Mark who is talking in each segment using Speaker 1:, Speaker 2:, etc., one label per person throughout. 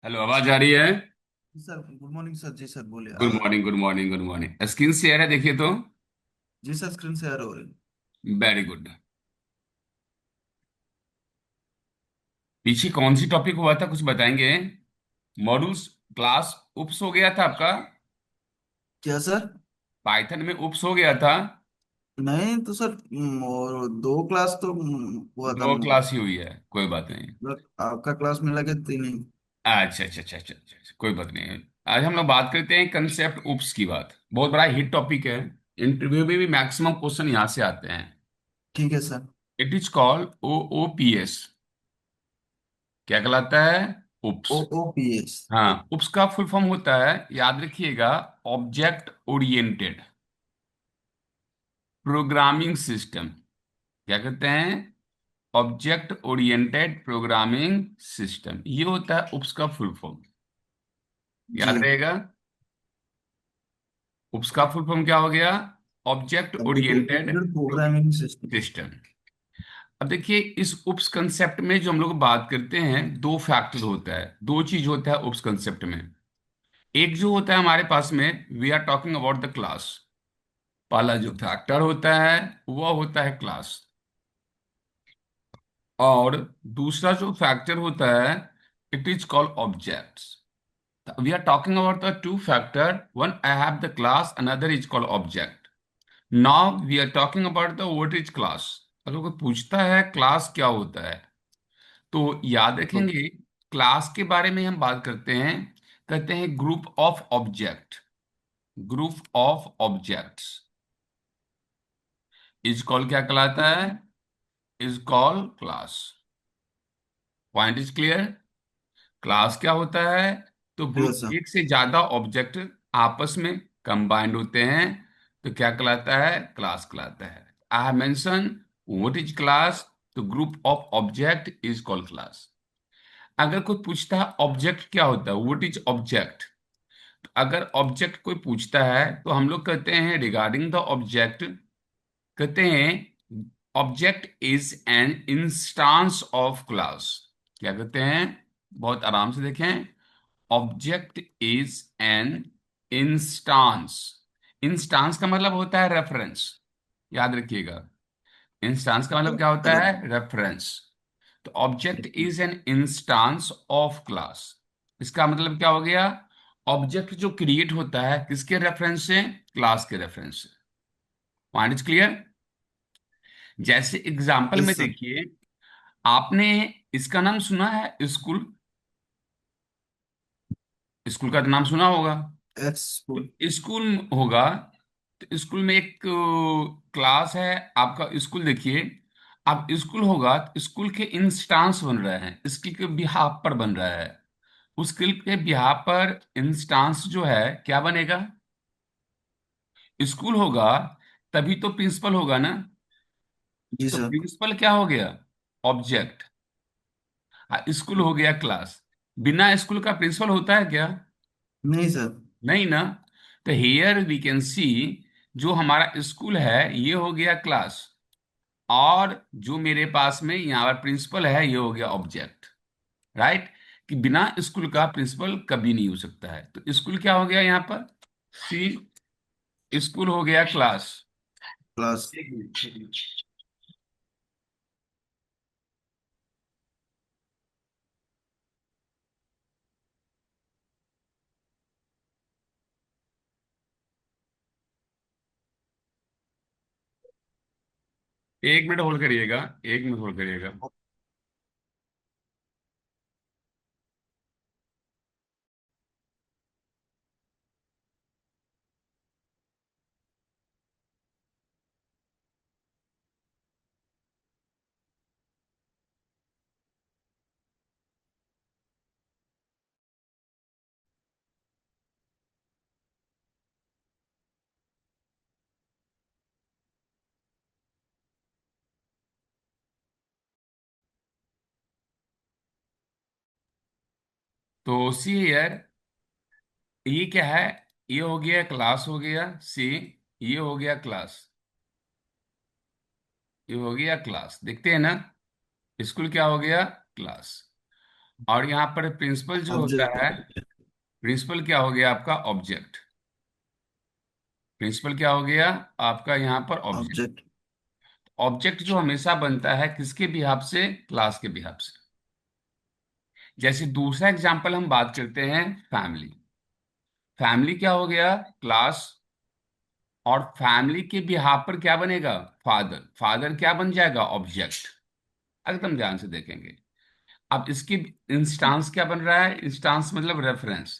Speaker 1: Hello, आवाज आ रही है?
Speaker 2: Sir good morning sir. जी सर बोलिए
Speaker 1: good morning, good morning, good morning. Screen share है, देखिए तो।
Speaker 2: जी सर स्क्रीन शेयर हो रही
Speaker 1: वेरी गुड। पीछे कौन सी टॉपिक हुआ था, कुछ बताएंगे? मॉड्यूल्स, क्लास, उप्स हो गया था आपका।
Speaker 2: क्या सर?
Speaker 1: पाइथन में उप्स हो गया था।
Speaker 2: नहीं तो सर और दो क्लास तो हुआ था।
Speaker 1: दो क्लास ही हुई है, कोई बात नहीं।
Speaker 2: मतलब आपका क्लास मिला के तीन ही।
Speaker 1: अच्छा, अच्छा, अच्छा, अच्छा, अच्छा, अच्छा, कोई बात नहीं। आज हम लोग बात करते हैं कंसेप्ट उप्स की। बात बहुत बड़ा हिट टॉपिक है। इंटरव्यू में भी मैक्सिमम क्वेश्चन यहाँ से आते हैं।
Speaker 2: ठीक है sir.
Speaker 1: It is called OOPS। क्या कहलाता है? उप्स।
Speaker 2: ओ ओ पी एस।
Speaker 1: हाँ, उप्स का फुल फॉर्म होता है, याद रखिएगा, ऑब्जेक्ट ओरिएंटेड प्रोग्रामिंग सिस्टम। क्या कहते हैं? ऑब्जेक्ट ओरिएंटेड प्रोग्रामिंग सिस्टम, ये होता है उप्स का फुल फॉर्म।
Speaker 2: जी।
Speaker 1: याद रहेगा। उप्स का फुल फॉर्म क्या हो गया? Object oriented
Speaker 2: programming system.
Speaker 1: System. अब देखिए, इस उप्स कंसेप्ट में जो हम लोग बात करते हैं, दो फैक्टर होता है, दो चीज होता है उप्स कंसेप्ट में। एक जो होता है हमारे पास में, we are talking about the class. पहला जो फैक्टर होता है वह होता है क्लास। और दूसरा जो फैक्टर होता है, it is called objects. We are talking about the two factor, one I have the class, another is called object. Now we are talking about the what is class. अगर कोई पूछता है class क्या होता है, तो याद
Speaker 2: तो
Speaker 1: रखेंगे, क्लास के बारे में हम बात करते हैं, कहते हैं group of object. Group of objects is called क्या कहलाता है? Is called class. Point is clear. Class क्या होता है? तो
Speaker 2: ठीक है
Speaker 1: ग्रुप,
Speaker 2: सर।
Speaker 1: एक से ज्यादा ऑब्जेक्ट आपस में कंबाइंड होते हैं, तो क्या कहलाता है? क्लास कहलाता है। I have mention what is class, तो group of object is called class. अगर कोई पूछता है ऑब्जेक्ट क्या होता है, व्हाट इज ऑब्जेक्ट, तो अगर ऑब्जेक्ट कोई पूछता है तो हम लोग कहते हैं रिगार्डिंग द ऑब्जेक्ट, कहते हैं object is an instance of class. क्या कहते हैं? बहुत आराम से देखें। Object is an instance. Instance का मतलब होता है रेफरेंस। याद रखिएगा, इंस्टांस का मतलब क्या होता है? रेफरेंस। तो object is an instance of class. इसका मतलब क्या हो गया? ऑब्जेक्ट जो क्रिएट होता है किसके रेफरेंस से? क्लास के रेफरेंस से। Point is clear. जैसे एग्जाम्पल
Speaker 2: यस
Speaker 1: में
Speaker 2: सर।
Speaker 1: देखिए, आपने इसका नाम सुना है, स्कूल। स्कूल का तो नाम सुना होगा।
Speaker 2: X school.
Speaker 1: तो स्कूल होगा, तो स्कूल में एक क्लास है। आपका स्कूल देखिए, अब स्कूल होगा तो स्कूल के इंस्टांस बन रहे हैं, स्कूल के बिहाफ पर बन रहा है। उस स्कूल के बिहाफ पर इंस्टांस जो है क्या बनेगा? स्कूल होगा, तभी तो प्रिंसिपल होगा ना।
Speaker 2: जी
Speaker 1: तो
Speaker 2: सर।
Speaker 1: प्रिंसिपल क्या हो गया? ऑब्जेक्ट। स्कूल हो गया क्लास। बिना स्कूल का प्रिंसिपल होता है क्या?
Speaker 2: नहीं सर।
Speaker 1: नहीं ना। तो हियर वी कैन सी, जो हमारा स्कूल है ये हो गया क्लास, और जो मेरे पास में यहाँ पर प्रिंसिपल है ये हो गया ऑब्जेक्ट। राइट। कि बिना स्कूल का प्रिंसिपल कभी नहीं हो सकता है, तो स्कूल क्या हो गया यहाँ पर? सी, स्कूल हो गया क्लास।
Speaker 2: क्लास।
Speaker 1: एक मिनट, एक मिनट। एक मिनट होल्ड करिएगा, एक मिनट होल्ड करिएगा। तो सी हियर, ये क्या है? ये हो गया क्लास, हो गया सी। ये हो गया क्लास, ये हो गया क्लास, देखते हैं ना। स्कूल क्या हो गया? क्लास। और यहाँ पर प्रिंसिपल जो होता
Speaker 2: ऑब्जेक्ट
Speaker 1: है,
Speaker 2: हो गया।
Speaker 1: प्रिंसिपल क्या हो गया आपका? ऑब्जेक्ट। प्रिंसिपल क्या हो गया आपका यहाँ पर? ऑब्जेक्ट।
Speaker 2: ऑब्जेक्ट।
Speaker 1: ऑब्जेक्ट जो हमेशा बनता है किसके बिहाफ से? क्लास के बिहाफ से। जैसे दूसरा एग्जांपल हम बात करते हैं, फैमिली। फैमिली क्या हो गया? क्लास। और फैमिली के बिहाफ पर क्या बनेगा? फादर। फादर क्या बन जाएगा? ऑब्जेक्ट। एकदम ध्यान से देखेंगे। अब इसकी इंस्टांस क्या बन रहा है? इंस्टांस मतलब रेफरेंस।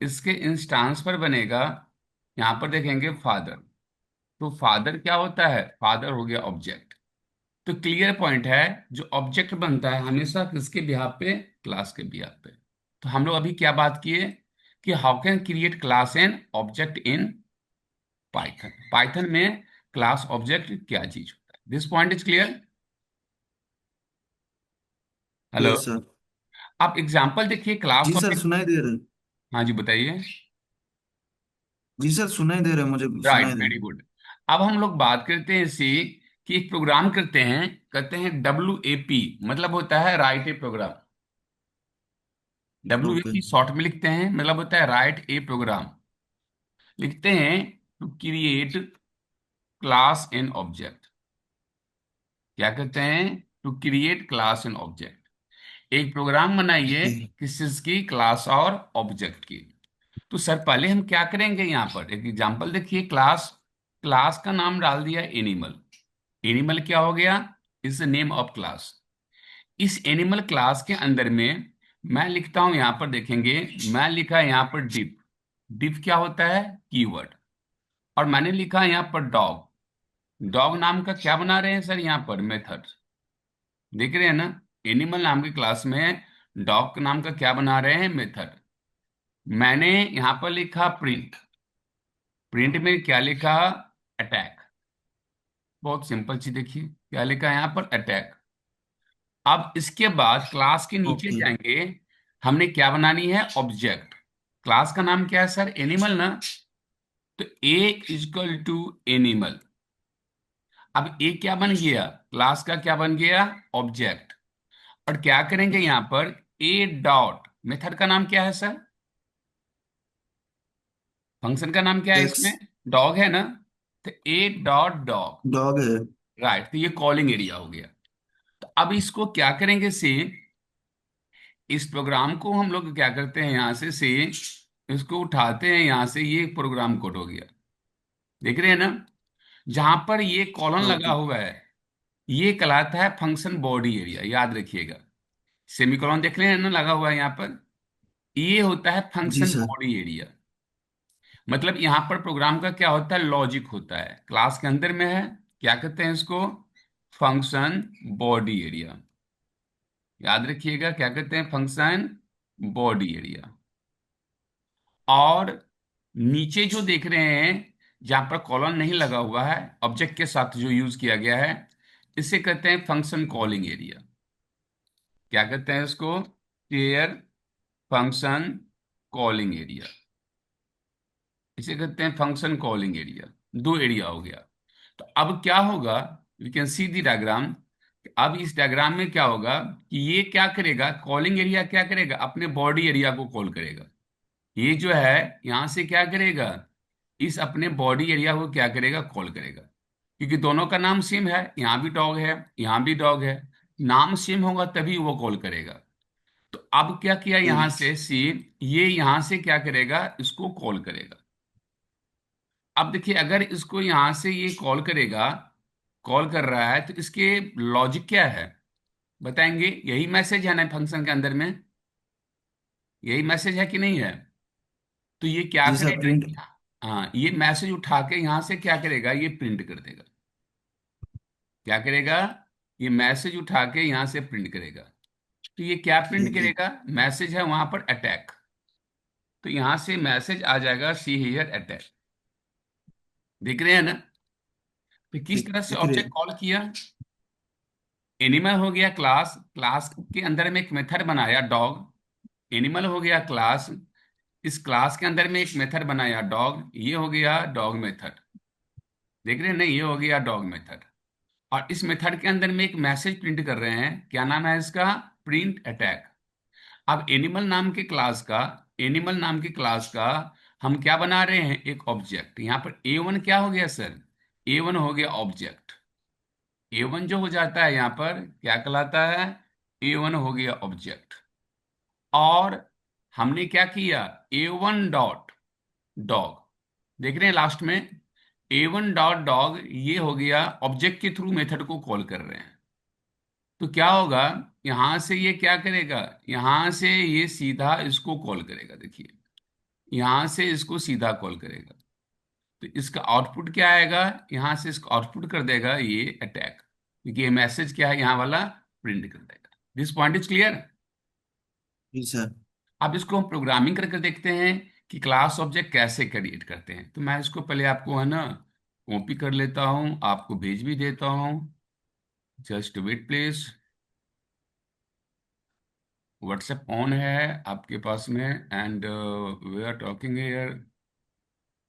Speaker 1: इसके इंस्टांस पर बनेगा, यहां पर देखेंगे फादर। तो फादर क्या होता है? फादर हो गया ऑब्जेक्ट। तो क्लियर पॉइंट है, जो ऑब्जेक्ट बनता है हमेशा किसके बिहाफ पे? क्लास के बिहाफ पे। तो हम लोग अभी क्या बात किए कि how can create class and object in Python. Python में क्लास ऑब्जेक्ट क्या चीज होता है? This point is clear? Hello.
Speaker 2: Yes sir.
Speaker 1: आप एग्जांपल देखिए क्लास
Speaker 2: जी सर,
Speaker 1: ऑब्जेक्ट।
Speaker 2: सुनाई दे रहे।
Speaker 1: हाँ जी, बताइए।
Speaker 2: जी सर, सुनाई दे रहे, मुझे
Speaker 1: राइट,
Speaker 2: सुनाई दे।
Speaker 1: Very good. अब हम लोग बात करते हैं इसी कि एक प्रोग्राम करते हैं, कहते हैं WAP, मतलब होता है राइट ए प्रोग्राम।
Speaker 2: ओके।
Speaker 1: WAP शॉर्ट में लिखते हैं, मतलब होता है राइट ए प्रोग्राम। लिखते हैं to create class and object. क्या कहते हैं? To create class and object. एक प्रोग्राम बनाइए
Speaker 2: ओके।
Speaker 1: किस चीज की? क्लास और ऑब्जेक्ट की। तो सर पहले हम क्या करेंगे? यहाँ पर एक एग्जांपल देखिए, क्लास। क्लास का नाम डाल दिया एनिमल। एनिमल क्या हो गया? Is the name of class. इस एनिमल क्लास के अंदर में मैं लिखता हूं, यहां पर देखेंगे, मैं लिखा है यहाँ पर डिफ। डिफ क्या होता है? कीवर्ड। और मैंने लिखा है यहाँ पर डॉग। डॉग नाम का क्या बना रहे हैं सर? यहाँ पर मेथड। देख रहे हैं ना? एनिमल नाम की क्लास में डॉग नाम का क्या बना रहे हैं? मेथड। मैंने यहां पर लिखा प्रिंट। प्रिंट में क्या लिखा? अटैक। बहुत सिंपल चीज देखिए, क्या लिखा है यहाँ पर? अटैक। अब इसके बाद क्लास के नीचे
Speaker 2: ओके।
Speaker 1: जाएंगे। हमने क्या बनानी है? ऑब्जेक्ट। क्लास का नाम क्या है सर? एनिमल ना? तो ए इजक्वल टू एनिमल। अब ए क्या बन गया? क्लास का क्या बन गया? ऑब्जेक्ट। और क्या करेंगे यहां पर? ए डॉट मेथड का नाम क्या है सर? फंक्शन का नाम क्या है
Speaker 2: एक्स।
Speaker 1: इसमें? डॉग है ना? तो ए डॉट डॉग।
Speaker 2: डॉग है।
Speaker 1: राइट, तो ये कॉलिंग एरिया हो गया। तो अब इसको क्या करेंगे? से इस प्रोग्राम को हम लोग क्या करते हैं, यहां से इसको उठाते हैं, यहां से ये प्रोग्राम कोड हो गया। देख रहे हैं ना? जहां पर ये कॉलन लगा
Speaker 2: ओके।
Speaker 1: हुआ है, ये कहलाता है फंक्शन बॉडी एरिया, याद रखिएगा। सेमीकोलन देख रहे हैं ना लगा हुआ है यहाँ पर? ये होता है
Speaker 2: जी
Speaker 1: फंक्शन
Speaker 2: सर।
Speaker 1: Body area. मतलब यहाँ पर प्रोग्राम का क्या होता है? लॉजिक होता है, क्लास के अंदर में है। क्या कहते हैं इसको? Function body area. याद रखिएगा, क्या कहते हैं? Function body area. और नीचे जो देख रहे हैं, जहां पर कॉलन नहीं लगा हुआ है, ऑब्जेक्ट के साथ जो यूज किया गया है, इसे कहते हैं फंक्शन कॉलिंग एरिया। क्या कहते हैं इसको? क्लियर? Function calling area. इसे कहते हैं फंक्शन कॉलिंग एरिया। दो एरिया हो गया। तो अब क्या होगा? We can see the diagram. अब इस डायग्राम में क्या होगा कि ये क्या करेगा? कॉलिंग एरिया क्या करेगा? अपने बॉडी एरिया को कॉल करेगा। ये जो है यहां से क्या करेगा? इस अपने बॉडी एरिया को क्या करेगा? कॉल करेगा। क्योंकि दोनों का नाम सेम है, यहाँ भी डॉग है, यहाँ भी डॉग है। नाम सेम होगा तभी वो कॉल करेगा। तो अब क्या किया
Speaker 2: ठीक।
Speaker 1: यहां से? सी, ये यहां से क्या करेगा? इसको कॉल करेगा। अब देखिए, अगर इसको यहां से ये कॉल करेगा, कॉल कर रहा है, तो इसके लॉजिक क्या है? बताएंगे? यही मैसेज है ना फंक्शन के अंदर में? यही मैसेज है कि नहीं है? तो ये क्या
Speaker 2: जी सर, प्रिंट।
Speaker 1: करेगा? हाँ, ये मैसेज उठा के यहां से क्या करेगा? ये प्रिंट कर देगा। क्या करेगा? ये मैसेज उठा के यहां से प्रिंट करेगा। तो ये क्या प्रिंट
Speaker 2: ठीक है।
Speaker 1: करेगा? मैसेज है वहां पर अटैक। तो यहां से मैसेज आ जाएगा, सी हियर अटैक। देख रहे हैं ना? तो किस
Speaker 2: ठीक
Speaker 1: तरह से
Speaker 2: दिख रहे।
Speaker 1: ऑब्जेक्ट कॉल किया? एनिमल हो गया क्लास, क्लास के अंदर में एक मेथड बनाया डॉग। एनिमल हो गया क्लास, इस क्लास के अंदर में एक मेथड बनाया डॉग, ये हो गया डॉग मेथड। देख रहे हैं? नहीं, ये हो गया डॉग मेथड। और इस मेथड के अंदर में एक मैसेज प्रिंट कर रहे हैं, क्या नाम है इसका? Print attack. अब एनिमल नाम के क्लास का हम क्या बना रहे हैं, एक ऑब्जेक्ट। यहाँ पर A1 क्या हो गया सर, A1 हो गया ऑब्जेक्ट। A1 जो हो जाता है यहाँ पर क्या कहलाता है, A1 हो गया ऑब्जेक्ट। और हमने क्या किया, A1 डॉट डॉग, देख रहे हैं लास्ट में, A1 डॉट डॉग ये हो गया ऑब्जेक्ट के थ्रू मेथड को कॉल कर रहे हैं। तो क्या होगा, यहां से ये क्या करेगा, यहां से ये सीधा इसको कॉल करेगा, देखिए यहां से इसको सीधा कॉल करेगा। तो इसका आउटपुट क्या आएगा, यहां से इसको आउटपुट कर देगा ये अटैक, क्योंकि ये मैसेज क्या है यहाँ वाला प्रिंट कर देगा। This point is clear.
Speaker 2: जी सर।
Speaker 1: अब इसको हम प्रोग्रामिंग करके देखते हैं कि क्लास ऑब्जेक्ट कैसे क्रिएट करते हैं। तो मैं इसको पहले आपको है ना कॉपी कर लेता हूं, आपको भेज भी देता हूं। Just wait please. WhatsApp on है आपके पास में, and we are talking here,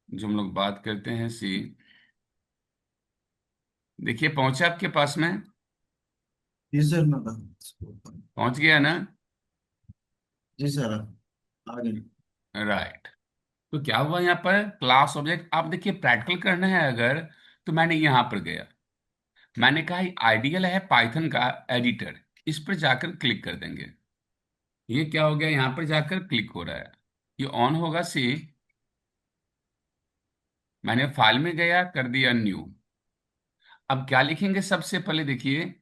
Speaker 1: जो हम लोग बात करते हैं सी, देखिए पहुंचा आपके पास में,
Speaker 2: जी सर मैं
Speaker 1: पहुंच गया ना।
Speaker 2: जी सर आ गए।
Speaker 1: राइट। तो क्या हुआ यहाँ पर क्लास ऑब्जेक्ट, आप देखिए प्रैक्टिकल करना है अगर, तो मैंने यहाँ पर गया, मैंने कहा आइडियल है पाइथन का एडिटर, इस पर जाकर क्लिक कर देंगे। ये क्या हो गया, यहाँ पर जाकर क्लिक हो रहा है, ये ऑन होगा सी। मैंने फाइल में गया, कर दिया न्यू। अब क्या लिखेंगे, सबसे पहले देखिए,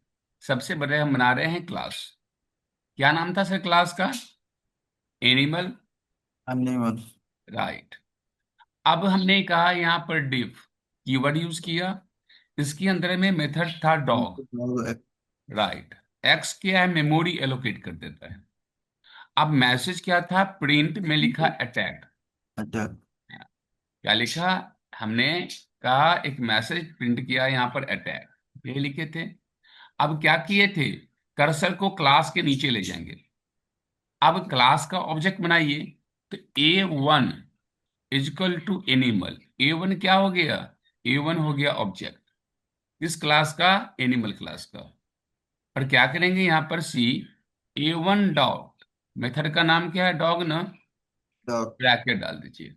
Speaker 1: सबसे बड़े हम बना रहे हैं क्लास। क्या नाम था सर क्लास का, एनिमल।
Speaker 2: धन्यवाद।
Speaker 1: राइट। अब हमने कहा यहाँ पर डिफ कीवर्ड यूज किया, इसके अंदर में मेथड था डॉग। राइट। एक्स क्या है, मेमोरी एलोकेट कर देता है। अब मैसेज क्या था, प्रिंट में लिखा अटैक।
Speaker 2: अच्छा।
Speaker 1: क्या लिखा, हमने कहा एक मैसेज प्रिंट किया यहाँ पर अटैक, ये लिखे थे। अब क्या किए थे, कर्सर को क्लास के नीचे ले जाएंगे। अब क्लास का ऑब्जेक्ट बनाइए, तो A1 equal to animal. A1 क्या हो गया, A1 हो गया ऑब्जेक्ट इस क्लास का, एनिमल क्लास का। और क्या करेंगे यहाँ पर सी, A1 डॉग, मेथड का नाम क्या है, डॉग ना,
Speaker 2: डॉग।
Speaker 1: ब्रैकेट डाल दीजिए।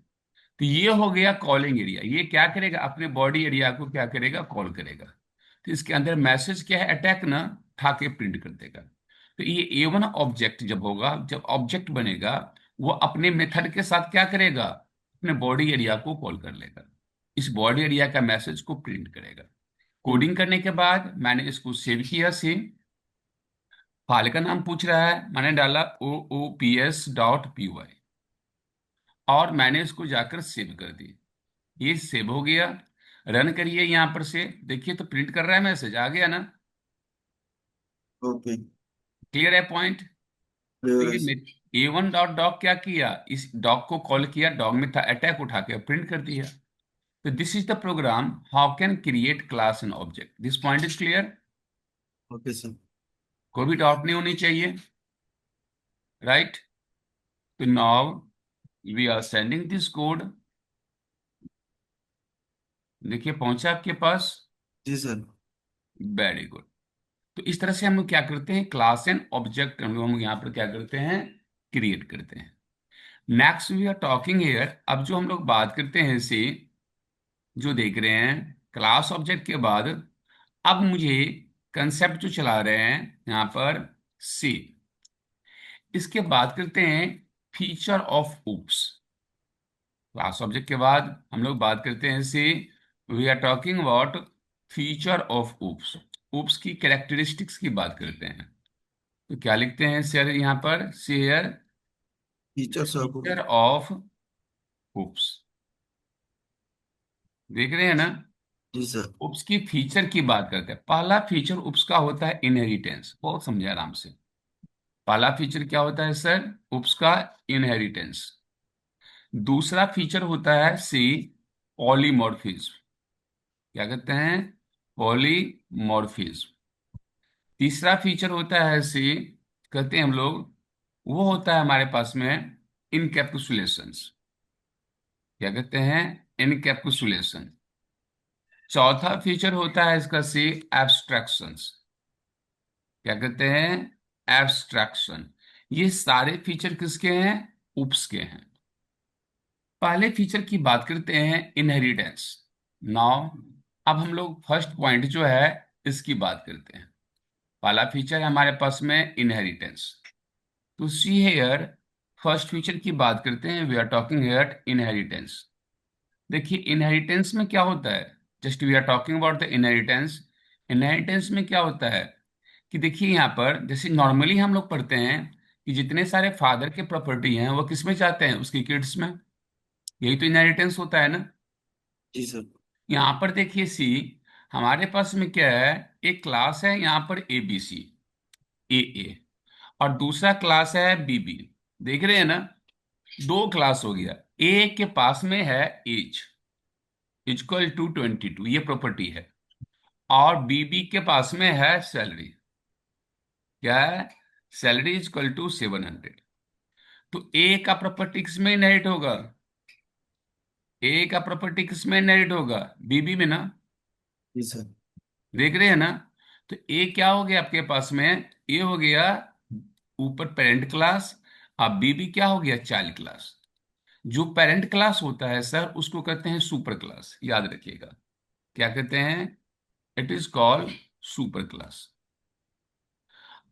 Speaker 1: तो ये हो गया कॉलिंग एरिया, ये क्या करेगा, अपने बॉडी एरिया को क्या करेगा, कॉल करेगा। तो इसके अंदर मैसेज क्या है, अटैक ना, उठा के प्रिंट कर देगा। तो ये A1 ऑब्जेक्ट जब होगा, जब ऑब्जेक्ट बनेगा, वो अपने मेथड के साथ क्या करेगा, अपने बॉडी एरिया को कॉल कर लेगा, इस बॉडी एरिया का मैसेज को प्रिंट करेगा। कोडिंग करने के बाद मैंने इसको सेव किया सेम, फाइल का नाम पूछ रहा है, मैंने डाला oops.py, और मैंने इसको जाकर सेव कर दी। ये सेव हो गया। रन करिए यहाँ पर से, देखिए तो प्रिंट कर रहा है, मैसेज आ गया ना।
Speaker 2: ओके।
Speaker 1: क्लियर है पॉइंट। तो
Speaker 2: क्लियर है
Speaker 1: ये
Speaker 2: सर।
Speaker 1: A1 डॉट डॉग क्या किया, इस डॉग को कॉल किया, डॉग में था अटैक, उठा के प्रिंट कर दिया। तो this is the program how can create class and object. This point is clear.
Speaker 2: Okay sir.
Speaker 1: कोई भी डाउट नहीं होनी चाहिए, राइट। तो now we are sending this code, देखिए पहुंचा आपके पास।
Speaker 2: जी सर।
Speaker 1: Very good. तो इस तरह से हम लोग क्या करते हैं, क्लास एंड ऑब्जेक्ट हम लोग यहाँ पर क्या करते हैं, क्रिएट करते हैं। Next we are talking here, अब जो हम लोग बात करते हैं इसे, जो देख रहे हैं क्लास ऑब्जेक्ट के बाद, अब मुझे कंसेप्ट जो चला रहे हैं यहाँ पर सी, इसके बात करते हैं feature of OOPs. Class object के बाद हम लोग बात करते हैं see, we are talking about feature of OOPs. OOPs की कैरेक्टरिस्टिक्स की बात करते हैं। तो क्या लिखते हैं सर यहाँ पर, शेयर
Speaker 2: टीचर सर को।
Speaker 1: फीचर ऑफ ऊप्स, देख रहे हैं ना।
Speaker 2: जी सर।
Speaker 1: उप्स की फीचर की बात करते हैं। पहला फीचर उप्स का होता है इनहेरिटेंस, बहुत समझे आराम से। पहला फीचर क्या होता है सर, उप्स का इनहेरिटेंस। दूसरा फीचर होता है सी, पॉलीमॉर्फिज्म। क्या कहते हैं, पॉलीमॉर्फिज्म। तीसरा फीचर होता है सी, कहते हैं हम लोग, वो होता है हमारे पास में इनकैप्सुलेशंस। क्या कहते हैं, इनकैप्सुलेशन। चौथा फीचर होता है इसका सी, एब्स्ट्रैक्शंस। क्या कहते हैं, एब्स्ट्रैक्शन। ये सारे फीचर किसके हैं? उप्स के हैं। पहले फीचर की बात करते हैं, इनहेरिटेंस। नाउ अब हम लोग फर्स्ट पॉइंट जो है इसकी बात करते हैं। पहला फीचर है हमारे पास में इनहेरिटेंस। तो सी हेयर, फर्स्ट फीचर की बात करते हैं, we are talking here inheritance. देखिए इनहेरिटेंस में क्या होता है, just we are talking about the inheritance. Inheritance में क्या होता है कि देखिए यहाँ पर जैसे नॉर्मली हम लोग पढ़ते हैं कि जितने सारे फादर के प्रॉपर्टी हैं वो किस में जाते हैं, उसकी किड्स में। यही तो इनहेरिटेंस होता है ना।
Speaker 2: जी सर।
Speaker 1: यहाँ पर देखिए सी, हमारे पास में क्या है, एक क्लास है यहाँ पर ए बी सी, ए, और दूसरा क्लास है बी बी। देख रहे हैं ना, दो क्लास हो गया। ए के पास में है एज इक्वल टू 22, ये प्रॉपर्टी है। और बीबी के पास में है सैलरी, क्या है, सैलरी इक्वल टू 700। तो ए का प्रॉपर्टी किसमें इनहेरिट होगा? ए का प्रॉपर्टी किसमें इनहेरिट होगा? बीबी में ना।
Speaker 2: जी सर।
Speaker 1: देख रहे हैं ना। तो ए क्या हो गया आपके पास में? ए हो गया ऊपर पेरेंट क्लास, अब बीबी क्या हो गया? Child class. जो पेरेंट क्लास होता है सर उसको कहते हैं सुपर क्लास, याद रखिएगा। क्या कहते हैं? It is called super class.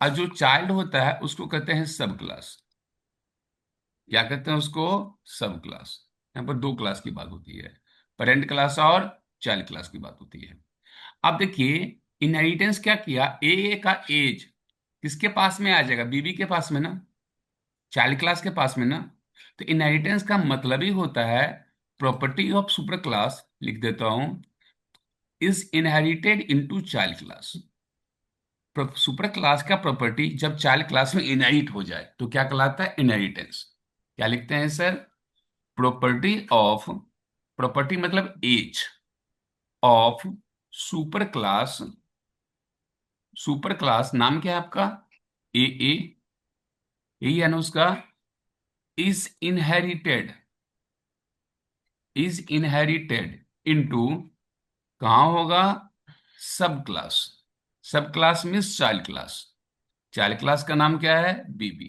Speaker 1: और जो चाइल्ड होता है उसको कहते हैं सब क्लास। क्या कहते हैं उसको? सब क्लास। यहाँ पर दो क्लास की बात होती है, पेरेंट क्लास और चाइल्ड क्लास की बात होती है। अब देखिए इनहेरिटेंस क्या किया, ए का एज किसके पास में आ जाएगा? बीबी के पास में ना, चाइल्ड क्लास के पास में ना। तो इनहेरिटेंस का मतलब ही होता है, प्रॉपर्टी ऑफ सुपर क्लास, लिख देता हूं, is inherited into child class. Super class का प्रॉपर्टी जब चाइल्ड क्लास में इनहेरिट हो जाए तो क्या कहलाता है? इनहेरिटेंस। क्या लिखते हैं सर? प्रॉपर्टी ऑफ, प्रॉपर्टी मतलब as of super class, super class नाम क्या है आपका? ए, यही है ना उसका, is inherited, is inherited into, कहाँ होगा? Sub class. Sub class means child class. Child class का नाम क्या है? बीबी।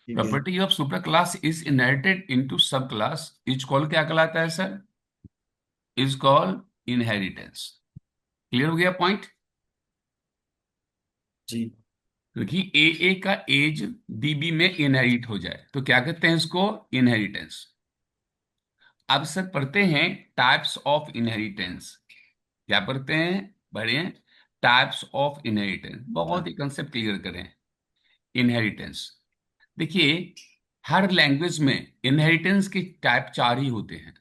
Speaker 2: ठीक है।
Speaker 1: Property of super class is inherited into sub class is called, क्या कहलाता है sir? Is called inheritance. Clear हो गया पॉइंट?
Speaker 2: जी
Speaker 1: क्योंकि ए का एज बीबी में इनहेरिट हो जाए तो क्या कहते हैं इसको? इनहेरिटेंस। अब सर पढ़ते हैं टाइप्स ऑफ इनहेरिटेंस। क्या पढ़ते हैं? बढ़िया, टाइप्स ऑफ इनहेरिटेंस, बहुत ही कंसेप्ट क्लियर करें। इनहेरिटेंस, देखिए हर लैंग्वेज में इनहेरिटेंस के टाइप चार ही होते हैं।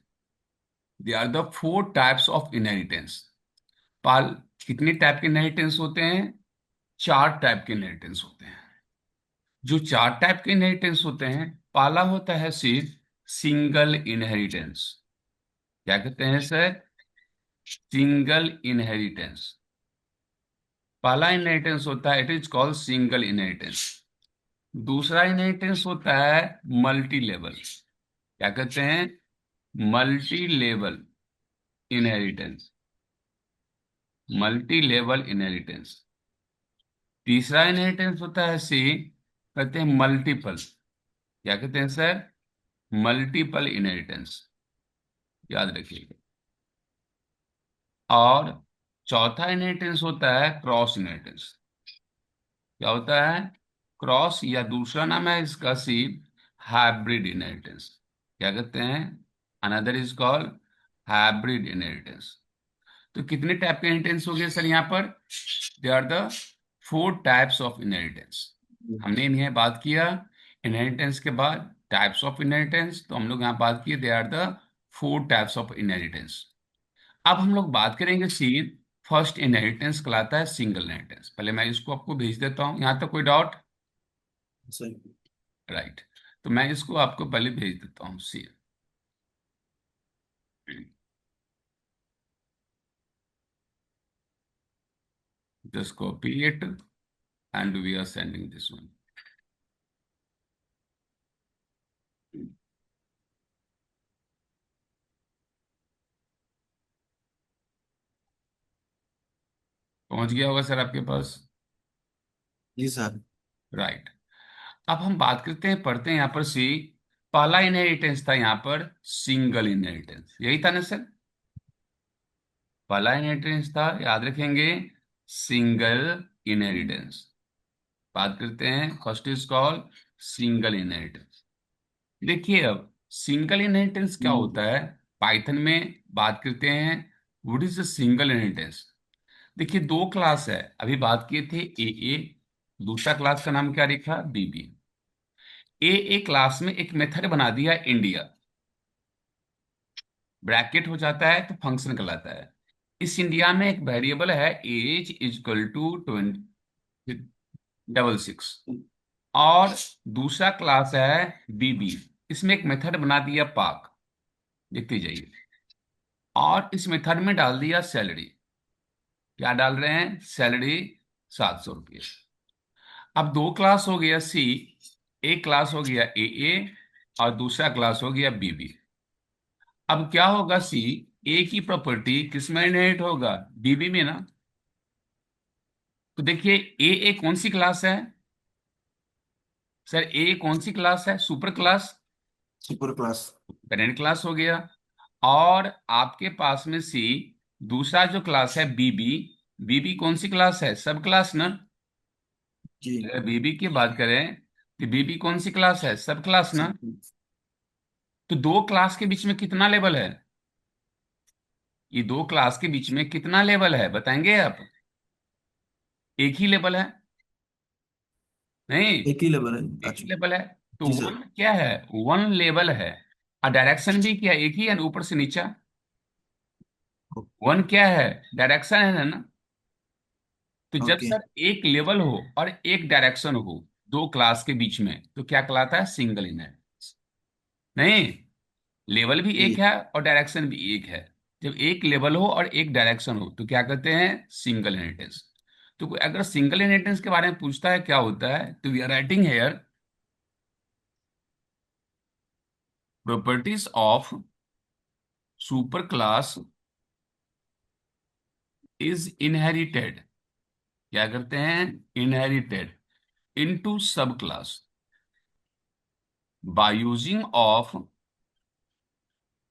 Speaker 1: They are the four types of inheritance. पाल, कितने टाइप के इनहेरिटेंस होते हैं? चार टाइप के इनहेरिटेंस होते हैं। जो चार टाइप के इनहेरिटेंस होते हैं, पहला होता है सिर्फ सिंगल इनहेरिटेंस। क्या कहते हैं सर? Single inheritance. पहला इनहेरिटेंस होता है, it is called single inheritance. दूसरा इनहेरिटेंस होता है मल्टी लेवल। क्या कहते हैं? Multi level inheritance, multi level inheritance. तीसरा इनहेरिटेंस होता है सी, कहते हैं मल्टीपल। क्या कहते हैं सर? मल्टीपल इनहेरिटेंस, याद रखिएगा। और चौथा इनहेरिटेंस होता है क्रॉस इनहेरिटेंस। क्या होता है? क्रॉस, या दूसरा नाम है इसका सी, हाइब्रिड इनहेरिटेंस। क्या कहते हैं? Another is called hybrid inheritance. तो कितने टाइप के इनहेरिटेंस हो गए सर यहाँ पर? They are the four types of inheritance. हमने इन्हें बात किया इनहेरिटेंस के बाद टाइप्स ऑफ इनहेरिटेंस, तो हम लोग यहाँ बात किए they are the four types of inheritance. अब हम लोग बात करेंगे सी, फर्स्ट इनहेरिटेंस कहलाता है सिंगल इनहेरिटेंस। पहले मैं इसको आपको भेज देता हूँ, यहाँ तक कोई डाउट?
Speaker 2: सर।
Speaker 1: राइट, तो मैं इसको आपको पहले भेज देता हूँ see. Just copy it and we are sending this one. पहुंच गया होगा सर आपके पास?
Speaker 2: जी सर।
Speaker 1: राइट। अब हम बात करते हैं, पढ़ते हैं यहाँ पर सी। पहला इनहेरिटेंस था यहाँ पर सिंगल इनहेरिटेंस, यही था ना सर? पहला इनहेरिटेंस था, याद रखेंगे, सिंगल इनहेरिटेंस। बात करते हैं, first is called single inheritance. देखिए अब सिंगल इनहेरिटेंस क्या
Speaker 2: हम्म।
Speaker 1: होता है, पाइथन में बात करते हैं। What is the single inheritance? देखिए दो क्लास है, अभी बात किए थे ए। दूसरा क्लास का नाम क्या लिखा, बीबी। ए क्लास में एक मेथड बना दिया इंडिया, ब्रैकेट हो जाता है तो फंक्शन कहलाता है। इस इंडिया में एक वेरिएबल है एज इजक्वल टू 26, और दूसरा क्लास है बीबी, इसमें एक मेथड बना दिया पाक, देखते जाइए। और इस मेथड में डाल दिया सैलरी, क्या डाल रहे हैं, सैलरी 700 रुपये। अब दो क्लास हो गया सी, एक क्लास हो गया ए और दूसरा क्लास हो गया बीबी। अब क्या होगा सी, ए की प्रॉपर्टी किस में इनहेरिट होगा, बीबी में ना। तो देखिए ए कौन सी क्लास है सर, ए कौन सी क्लास है, super class,
Speaker 2: super class.
Speaker 1: Parent class हो गया। और आपके पास में सी, दूसरा जो क्लास है बीबी, बीबी कौन सी क्लास है, सब क्लास ना।
Speaker 2: जी।
Speaker 1: अगर बीबी की बात करें तो बीबी कौन सी क्लास है, सब क्लास ना।
Speaker 2: सब।
Speaker 1: तो दो क्लास के बीच में कितना लेवल है, ये दो क्लास के बीच में कितना लेवल है बताएंगे आप? एक ही लेवल है, नहीं,
Speaker 2: एक ही लेवल है।
Speaker 1: एक ही
Speaker 2: अच्छा।
Speaker 1: लेवल है। तो
Speaker 2: जी
Speaker 1: वन
Speaker 2: सर।
Speaker 1: क्या है, वन लेवल है। और डायरेक्शन भी क्या एक ही है, ऊपर से नीचा। वन क्या है, डायरेक्शन है ना। तो जब
Speaker 2: ओके।
Speaker 1: सर एक लेवल हो और एक डायरेक्शन हो दो क्लास के बीच में, तो क्या कहलाता है, सिंगल इनर। नहीं, लेवल भी एक
Speaker 2: जी।
Speaker 1: है और डायरेक्शन भी एक है। जब एक लेवल हो और एक डायरेक्शन हो तो क्या कहते हैं, सिंगल इनहेरिटेंस। तो कोई अगर सिंगल इनहेरिटेंस के बारे में पूछता है क्या होता है, तो we are writing here properties of super class is inherited, क्या करते हैं, inherited into sub class by using of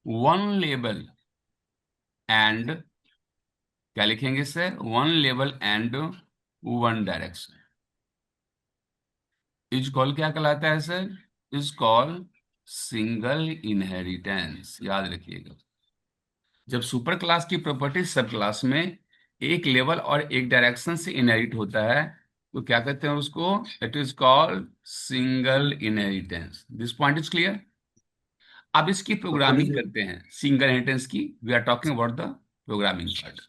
Speaker 1: one level and, क्या लिखेंगे sir, one level and one direction. Is call क्या कहलाता है sir, is call single inheritance, याद रखिएगा। जब सुपर क्लास की प्रॉपर्टी सब क्लास में एक लेवल और एक डायरेक्शन से इनहेरिट होता है, तो क्या कहते हैं उसको, it is called single inheritance. This point is clear. अब इसकी
Speaker 2: प्रॉपर्टी
Speaker 1: प्रोग्रामिंग
Speaker 2: से।
Speaker 1: करते हैं, सिंगल इनहेरिटेंस की we are talking about the programming part.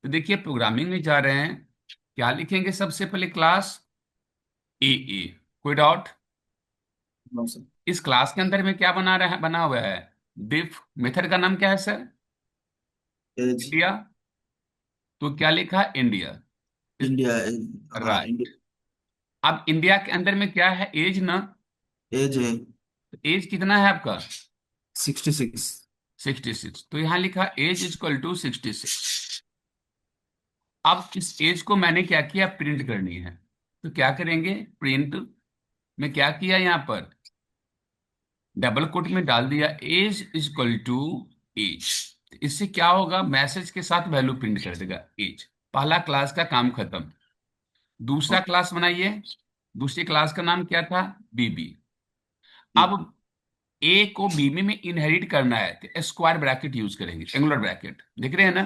Speaker 1: तो देखिए प्रोग्रामिंग में जा रहे हैं, क्या लिखेंगे सबसे पहले, क्लास ए। कोई डाउट?
Speaker 2: No sir.
Speaker 1: इस क्लास के अंदर में क्या बना रहा है, बना हुआ है, डिफ। मेथड का नाम क्या है सर,
Speaker 2: एज।
Speaker 1: इंडिया। तो क्या लिखा, इंडिया।
Speaker 2: इंडिया। हाँ
Speaker 1: राइट।
Speaker 2: इंडिया।
Speaker 1: अब इंडिया के अंदर में क्या है, एज ना।
Speaker 2: एज है।
Speaker 1: तो एज कितना है आपका,
Speaker 2: 66।
Speaker 1: 66। तो यहां लिखा एज इजक्वल टू 66। अब इस एज को मैंने क्या किया, प्रिंट करनी है। तो क्या करेंगे, प्रिंट में क्या किया, यहां पर डबल कोट में डाल दिया एज इजक्वल टू एज। इससे क्या होगा, मैसेज के साथ वैल्यू प्रिंट कर देगा एज। पहला क्लास का काम खत्म। दूसरा क्लास बनाइए, दूसरी क्लास का नाम क्या था, बीबी।
Speaker 2: ओके।
Speaker 1: अब ए को बीबी में इनहेरिट करना है तो स्क्वायर ब्रैकेट यूज करेंगे, एंगुलर ब्रैकेट, देख रहे हैं ना।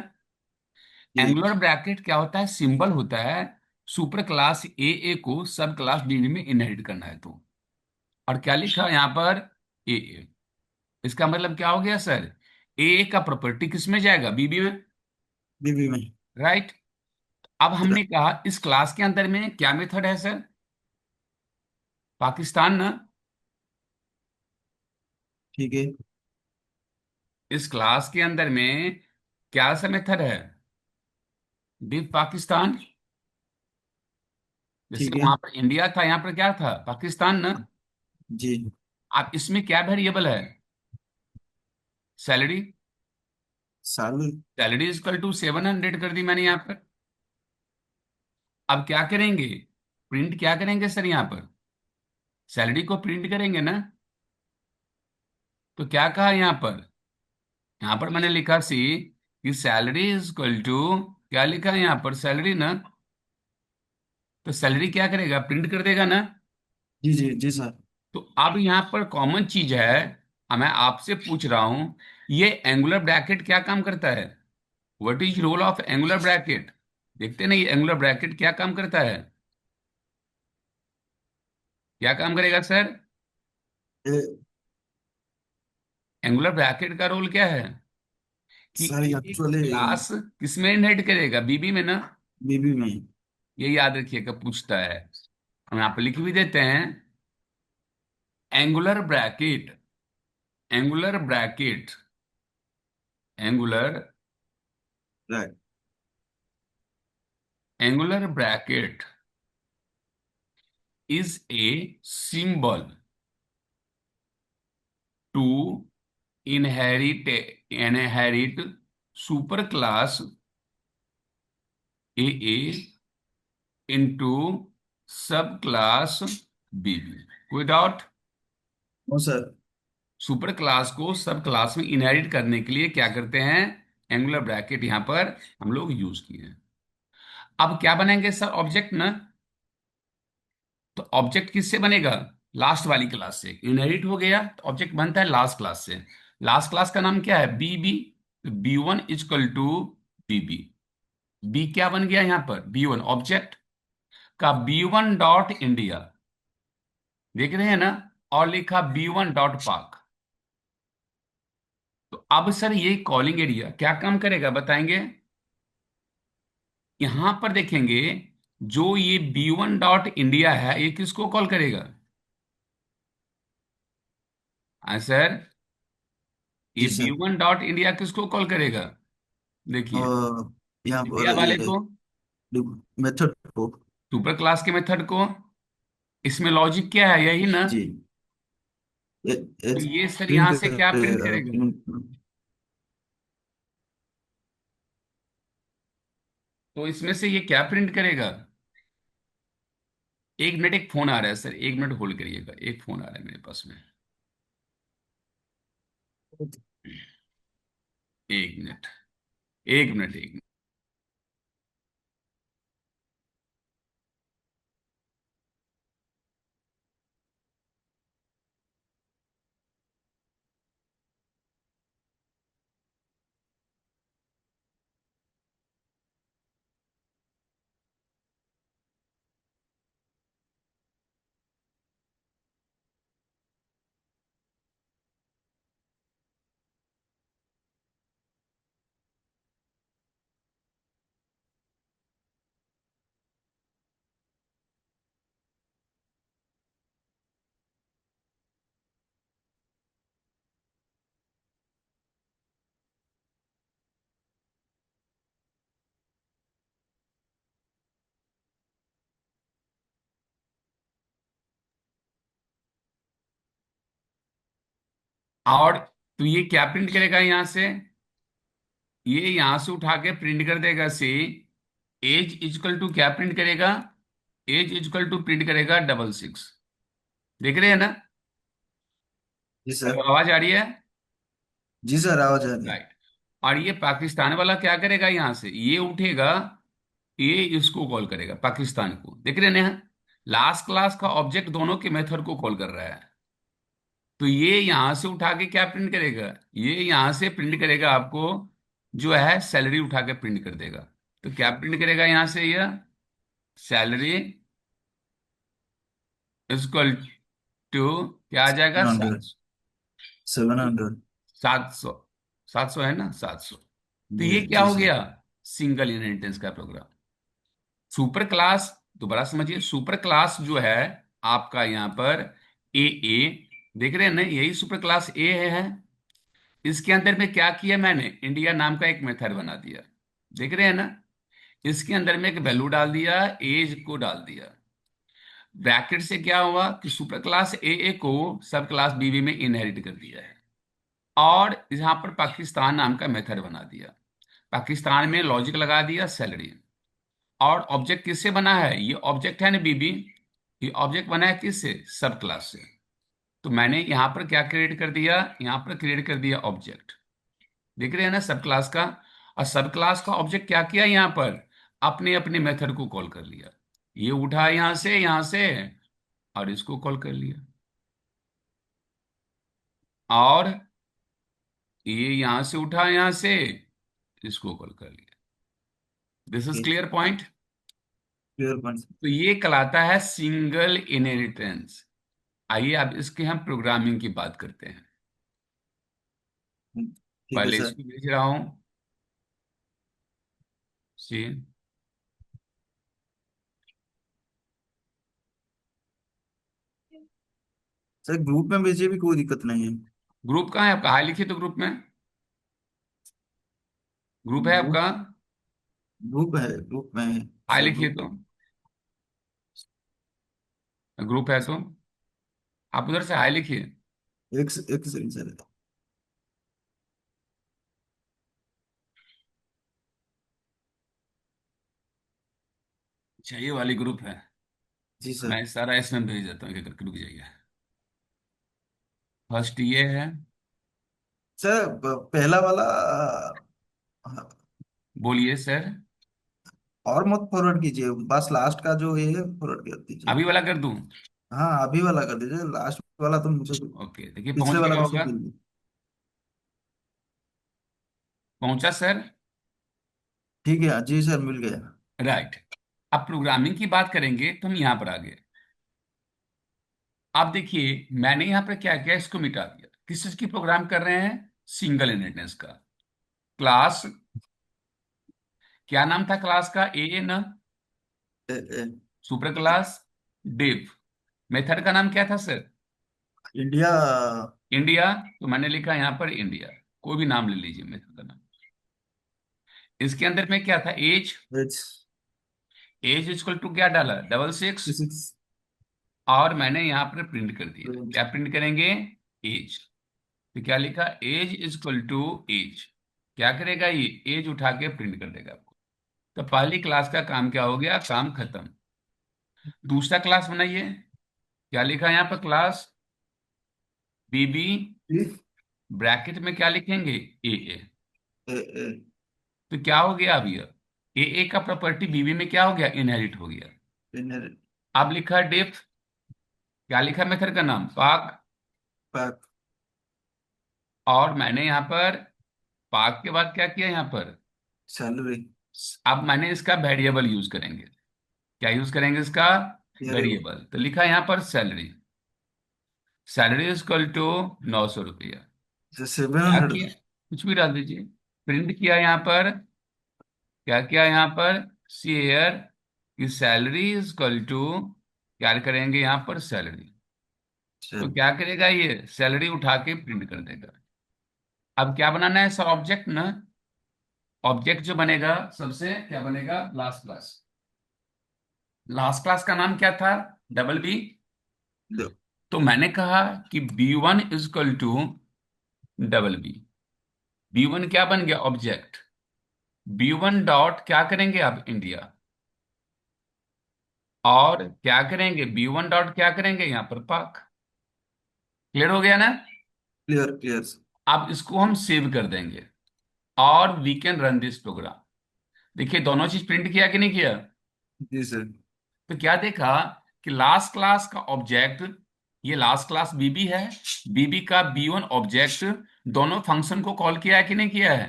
Speaker 2: जी।
Speaker 1: एंगुलर ब्रैकेट क्या होता है, सिंबल होता है सुपर क्लास ए को सब क्लास बीबी में इनहेरिट करना है तो। और क्या लिखा यहाँ पर, ए। इसका मतलब क्या हो गया सर, ए का प्रॉपर्टी किस में जाएगा, बीबी में।
Speaker 2: बीबी में।
Speaker 1: राइट। अब हमने कहा इस क्लास के अंदर में क्या मेथड है सर, पाकिस्तान ना।
Speaker 2: ठीक है।
Speaker 1: इस क्लास के अंदर में क्या सा मेथड है, डिफ पाकिस्तान। जैसे
Speaker 2: ठीक है।
Speaker 1: वहां पर इंडिया था, यहाँ पर क्या था, पाकिस्तान ना।
Speaker 2: जी।
Speaker 1: अब इसमें क्या वेरिएबल है, सैलरी।
Speaker 2: साल।
Speaker 1: सैलरी इजकल टू 700 कर दी मैंने यहाँ पर। अब क्या करेंगे, प्रिंट क्या करेंगे सर यहाँ पर, सैलरी को प्रिंट करेंगे ना। तो क्या कहा यहाँ पर? यहाँ पर मैंने लिखा सी कि सैलरी इज इक्वल टू, क्या लिखा है यहाँ पर? सैलरी ना। तो सैलरी क्या करेगा? प्रिंट कर देगा ना।
Speaker 2: जी जी जी सर।
Speaker 1: तो अब यहाँ पर कॉमन चीज है, अब मैं आपसे पूछ रहा हूं, ये एंगुलर ब्रैकेट क्या काम करता है? What is role of angular bracket? देखते नहीं, एंगुलर ब्रैकेट क्या काम करता है? क्या काम करेगा सर?
Speaker 2: ए,
Speaker 1: एंगुलर ब्रैकेट का रोल क्या है? कि
Speaker 2: सर
Speaker 1: एक
Speaker 2: एक्चुअली
Speaker 1: क्लास किसमें इनहेरिट करेगा? बीबी में ना।
Speaker 2: बीबी में।
Speaker 1: ये याद रखिएगा, पूछता है। हम यहाँ पे लिख भी देते हैं, angular bracket, angular bracket, angular,
Speaker 2: right.
Speaker 1: Angular bracket is a symbol to inherit superclass AA into subclass BB। कोई doubt?
Speaker 2: No sir.
Speaker 1: Super class को सब क्लास में इनहेरिट करने के लिए क्या करते हैं? एंगुलर ब्रैकेट यहां पर हम लोग यूज किए हैं। अब क्या बनेंगे सर? ऑब्जेक्ट ना। तो ऑब्जेक्ट किससे बनेगा? लास्ट वाली क्लास से इनहेरिट हो गया, तो ऑब्जेक्ट बनता है लास्ट क्लास से। लास्ट क्लास का नाम क्या है? BB. B1 is equal to BB. B क्या बन गया यहां पर? B1 ऑब्जेक्ट का B1 डॉट इंडिया, देख रहे हैं ना, और लिखा B1 डॉट पाक। तो अब सर ये कॉलिंग एरिया क्या काम करेगा बताएंगे? यहां पर देखेंगे, जो ये B1 डॉट इंडिया है, ये किसको कॉल करेगा? हाँ सर, ये
Speaker 2: जी
Speaker 1: B
Speaker 2: sir.
Speaker 1: One dot India किसको कॉल करेगा? देखिए,
Speaker 2: और यहाँ
Speaker 1: इंडिया
Speaker 2: पर
Speaker 1: वाले
Speaker 2: ये
Speaker 1: को,
Speaker 2: मेथड को।
Speaker 1: सुपर क्लास के मेथड को। इसमें लॉजिक क्या है? यही ना।
Speaker 2: जी।
Speaker 1: तो ये सर
Speaker 2: प्रिंट
Speaker 1: यहां से क्या प्रिंट करेगा? तो इसमें से ये क्या प्रिंट करेगा? एक मिनट, एक फोन आ रहा है सर, एक मिनट होल्ड करिएगा, एक फोन आ रहा है मेरे पास में। एक मिनट, एक मिनट, एक मिनट। और तो ये क्या प्रिंट करेगा यहां से? ये यहां से उठा के प्रिंट कर देगा सी, एज इजकल टू क्या प्रिंट करेगा? एज इजकल टू प्रिंट करेगा 66। देख रहे हैं ना?
Speaker 2: जी
Speaker 1: हेलो,
Speaker 2: सर।
Speaker 1: आवाज आ रही है?
Speaker 2: जी सर, आवाज आ रही है।
Speaker 1: राइट। और ये पाकिस्तान वाला क्या करेगा? यहां से ये उठेगा, ये इसको कॉल करेगा पाकिस्तान को। देख रहे हैं? लास्ट क्लास का ऑब्जेक्ट दोनों के मेथड को कॉल कर रहा है। तो ये यहां से उठा के क्या प्रिंट करेगा? ये यहां से प्रिंट करेगा आपको, जो है सैलरी उठा के प्रिंट कर देगा। तो क्या प्रिंट करेगा यहां से? यह सैलरी इक्वल टू क्या आ जाएगा?
Speaker 2: 700।
Speaker 1: 700।
Speaker 2: 700।
Speaker 1: 700, 700 है ना? 700। तो
Speaker 2: जी
Speaker 1: ये क्या
Speaker 2: जी
Speaker 1: हो
Speaker 2: सर।
Speaker 1: गया? सिंगल इनहेरिटेंस का प्रोग्राम। सुपर क्लास, दोबारा समझिए, सुपर क्लास जो है आपका यहां पर ए, देख रहे हैं ना, यही सुपर क्लास ए है। इसके अंदर में क्या किया मैंने? इंडिया नाम का एक मेथड बना दिया। देख रहे हैं ना? इसके अंदर में एक वैल्यू डाल दिया, एज को डाल दिया। ब्रैकेट से क्या हुआ कि सुपर क्लास ए को सब क्लास बीबी में इनहेरिट कर दिया है। और यहां पर पाकिस्तान नाम का मेथड बना दिया। पाकिस्तान में लॉजिक लगा दिया, सैलरी। और ऑब्जेक्ट किससे बना है? ये ऑब्जेक्ट है ना बीबी, ये ऑब्जेक्ट बना है किससे? सब क्लास से। तो मैंने यहां पर क्या क्रिएट कर दिया? यहां पर क्रिएट कर दिया ऑब्जेक्ट। देख रहे हैं ना सब क्लास का। और सब क्लास का ऑब्जेक्ट क्या किया यहां पर? अपने अपने मेथड को कॉल कर लिया। ये उठा यहां से और इसको कॉल कर लिया। और ये यहां से उठा यहां से, इसको कॉल कर लिया। This is clear point.
Speaker 2: Clear point.
Speaker 1: तो ये कहलाता है सिंगल इनहेरिटेंस। आइए अब इसके हम प्रोग्रामिंग की बात करते हैं।
Speaker 2: ठीक है
Speaker 1: पहले
Speaker 2: सर।
Speaker 1: इसको भेज रहा हूं। सी।
Speaker 2: सर ग्रुप में भेजिए भी कोई दिक्कत नहीं है।
Speaker 1: ग्रुप कहाँ है आपका? हाई लिखिए तो ग्रुप में। ग्रुप है
Speaker 2: ग्रुप
Speaker 1: आपका?
Speaker 2: ग्रुप है, ग्रुप में है।
Speaker 1: हाई
Speaker 2: सर
Speaker 1: लिखिए
Speaker 2: ग्रुप।
Speaker 1: तो। ग्रुप है तो आप उधर से हाई लिखिए।
Speaker 2: एक सेकंड सर।
Speaker 1: अच्छा, ये वाली ग्रुप है।
Speaker 2: जी सर।
Speaker 1: मैं सारा इसमें भेज देता हूँ, एक एक करके रुक जाइए। फर्स्ट ये है।
Speaker 2: सर पहला वाला हाँ,
Speaker 1: बोलिए सर।
Speaker 2: और मत फॉरवर्ड कीजिए, बस लास्ट का जो है फॉरवर्ड कर दीजिए।
Speaker 1: अभी वाला कर दूं?
Speaker 2: हाँ अभी वाला कर दीजिए, लास्ट वाला तो मुझे
Speaker 1: ओके, देखिए पहुंच
Speaker 2: पिछले वाला
Speaker 1: गया
Speaker 2: तो सब
Speaker 1: होगा।
Speaker 2: मिल गया।
Speaker 1: पहुंचा सर?
Speaker 2: ठीक है जी सर, मिल गया।
Speaker 1: राइट। अब प्रोग्रामिंग की बात करेंगे तो हम यहां पर आ गए। आप देखिए मैंने यहां पर क्या किया, इसको मिटा दिया। किस चीज की प्रोग्राम कर रहे हैं? सिंगल इनहेरिटेंस का। क्लास, क्या नाम था क्लास का? ए ना? Super class div. मेथड का नाम क्या था सर?
Speaker 2: इंडिया।
Speaker 1: इंडिया। तो मैंने लिखा यहां पर इंडिया। कोई भी नाम ले लीजिए मेथड का नाम। इसके अंदर में क्या था? Age.
Speaker 2: H
Speaker 1: age equal to क्या डाला? 66।
Speaker 2: फिजिक्स।
Speaker 1: और मैंने यहां पर प्रिंट कर दिया। क्या प्रिंट करेंगे? एज। तो क्या लिखा? Age equal to age. क्या करेगा ये? एज उठा के प्रिंट कर देगा आपको। तो पहली क्लास का काम क्या हो गया? काम खत्म। दूसरा क्लास बनाइए। क्या लिखा है यहाँ पर? क्लास बीबी। ब्रैकेट में क्या लिखेंगे? ए। तो क्या हो गया अब? ये ए का प्रॉपर्टी बीबी में क्या हो गया? इनहेरिट हो गया। अब लिखा डिफ। क्या लिखा मेथड का नाम? पाक। और मैंने यहाँ पर पाक के बाद क्या किया यहाँ पर?
Speaker 2: सैलरी।
Speaker 1: अब मैंने इसका वेरिएबल यूज करेंगे। क्या यूज करेंगे इसका? वेरिएबल। तो लिखा यहाँ पर salary. Salary is equal to 900 रुपया।
Speaker 2: सेवन
Speaker 1: क्या
Speaker 2: हंड्रेड
Speaker 1: किया? कुछ भी डाल दीजिए। प्रिंट किया यहाँ पर। क्या किया यहाँ पर? शेयर की सैलरी इज इक्वल टू, क्या करेंगे यहाँ पर? सैलरी। तो क्या करेगा ये? सैलरी उठा के प्रिंट कर देगा। अब क्या बनाना है सर? ऑब्जेक्ट ना। ऑब्जेक्ट जो बनेगा सबसे क्या बनेगा? Last class. लास्ट क्लास का नाम क्या था? Double B. तो मैंने कहा कि B1 is equal to double B. B1 क्या बन गया? ऑब्जेक्ट। B1 डॉट क्या करेंगे आप? इंडिया। और क्या करेंगे? B1 डॉट क्या करेंगे यहाँ पर? पाक। क्लियर हो गया ना?
Speaker 2: Clear clear.
Speaker 1: अब इसको हम सेव कर देंगे और we can run this program. देखिए दोनों चीज प्रिंट किया कि नहीं किया?
Speaker 2: जी सर।
Speaker 1: तो क्या देखा कि लास्ट क्लास का ऑब्जेक्ट, ये लास्ट क्लास बीबी है, बीबी का B1 ऑब्जेक्ट दोनों फंक्शन को कॉल किया है कि नहीं किया है?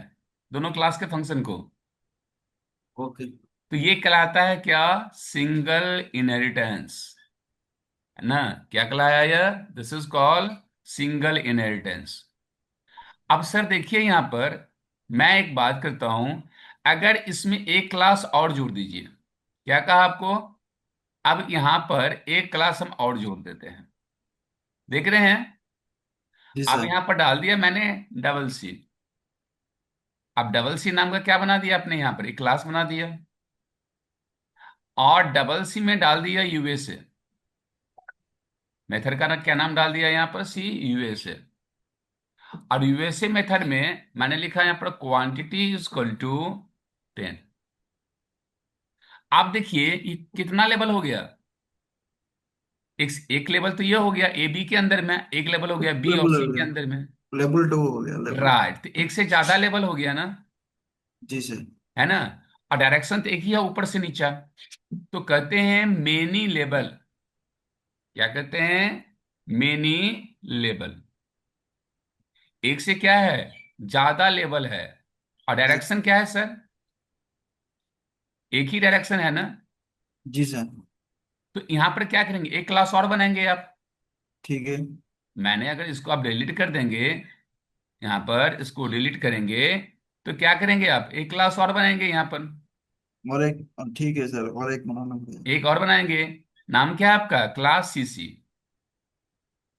Speaker 1: दोनों क्लास के फंक्शन को।
Speaker 2: ओके।
Speaker 1: तो ये कहलाता है क्या? Single inheritance. है ना? क्या कहलाया यह? This is called single inheritance. अब सर देखिए यहां पर मैं एक बात करता हूं। अगर इसमें एक क्लास और जोड़ दीजिए। क्या कहा आपको? अब यहां पर एक क्लास हम और जोड़ देते हैं। देख रहे हैं?
Speaker 2: जी
Speaker 1: अब
Speaker 2: सर।
Speaker 1: यहां पर डाल दिया मैंने डबल सी। अब डबल सी नाम का क्या बना दिया आपने? यहां पर एक क्लास बना दिया। और डबल सी में डाल दिया यूएसए। मेथड का ना क्या नाम डाल दिया यहां पर? C USA. और यूएसए मेथड में मैंने लिखा यहां पर क्वांटिटी इज इक्वल टू 10। आप देखिए ये कितना लेवल हो गया? एक लेवल तो ये हो गया ए बी के अंदर में, एक लेवल हो गया बी और
Speaker 2: लेबल
Speaker 1: सी के अंदर में।
Speaker 2: लेबल 2 हो गया लेबल।
Speaker 1: राइट, तो एक से ज्यादा लेवल हो गया ना,
Speaker 2: जी सर।
Speaker 1: है ना। और डायरेक्शन तो एक ही है, ऊपर से नीचा। तो कहते हैं मेनी लेवल। क्या कहते हैं? Many level. एक से क्या है? ज्यादा लेवल है। और
Speaker 2: जी।
Speaker 1: डायरेक्शन क्या है सर? एक ही डायरेक्शन है ना।
Speaker 2: जी सर।
Speaker 1: तो यहां पर क्या करेंगे, एक क्लास और बनाएंगे आप।
Speaker 2: ठीक है।
Speaker 1: मैंने अगर इसको आप डिलीट कर देंगे, यहां पर इसको डिलीट करेंगे, तो क्या करेंगे आप, एक क्लास और बनाएंगे यहां पर।
Speaker 2: और एक। ठीक है सर, और एक बनाना पड़ेगा।
Speaker 1: एक और बनाएंगे। नाम क्या है आपका? Class CC.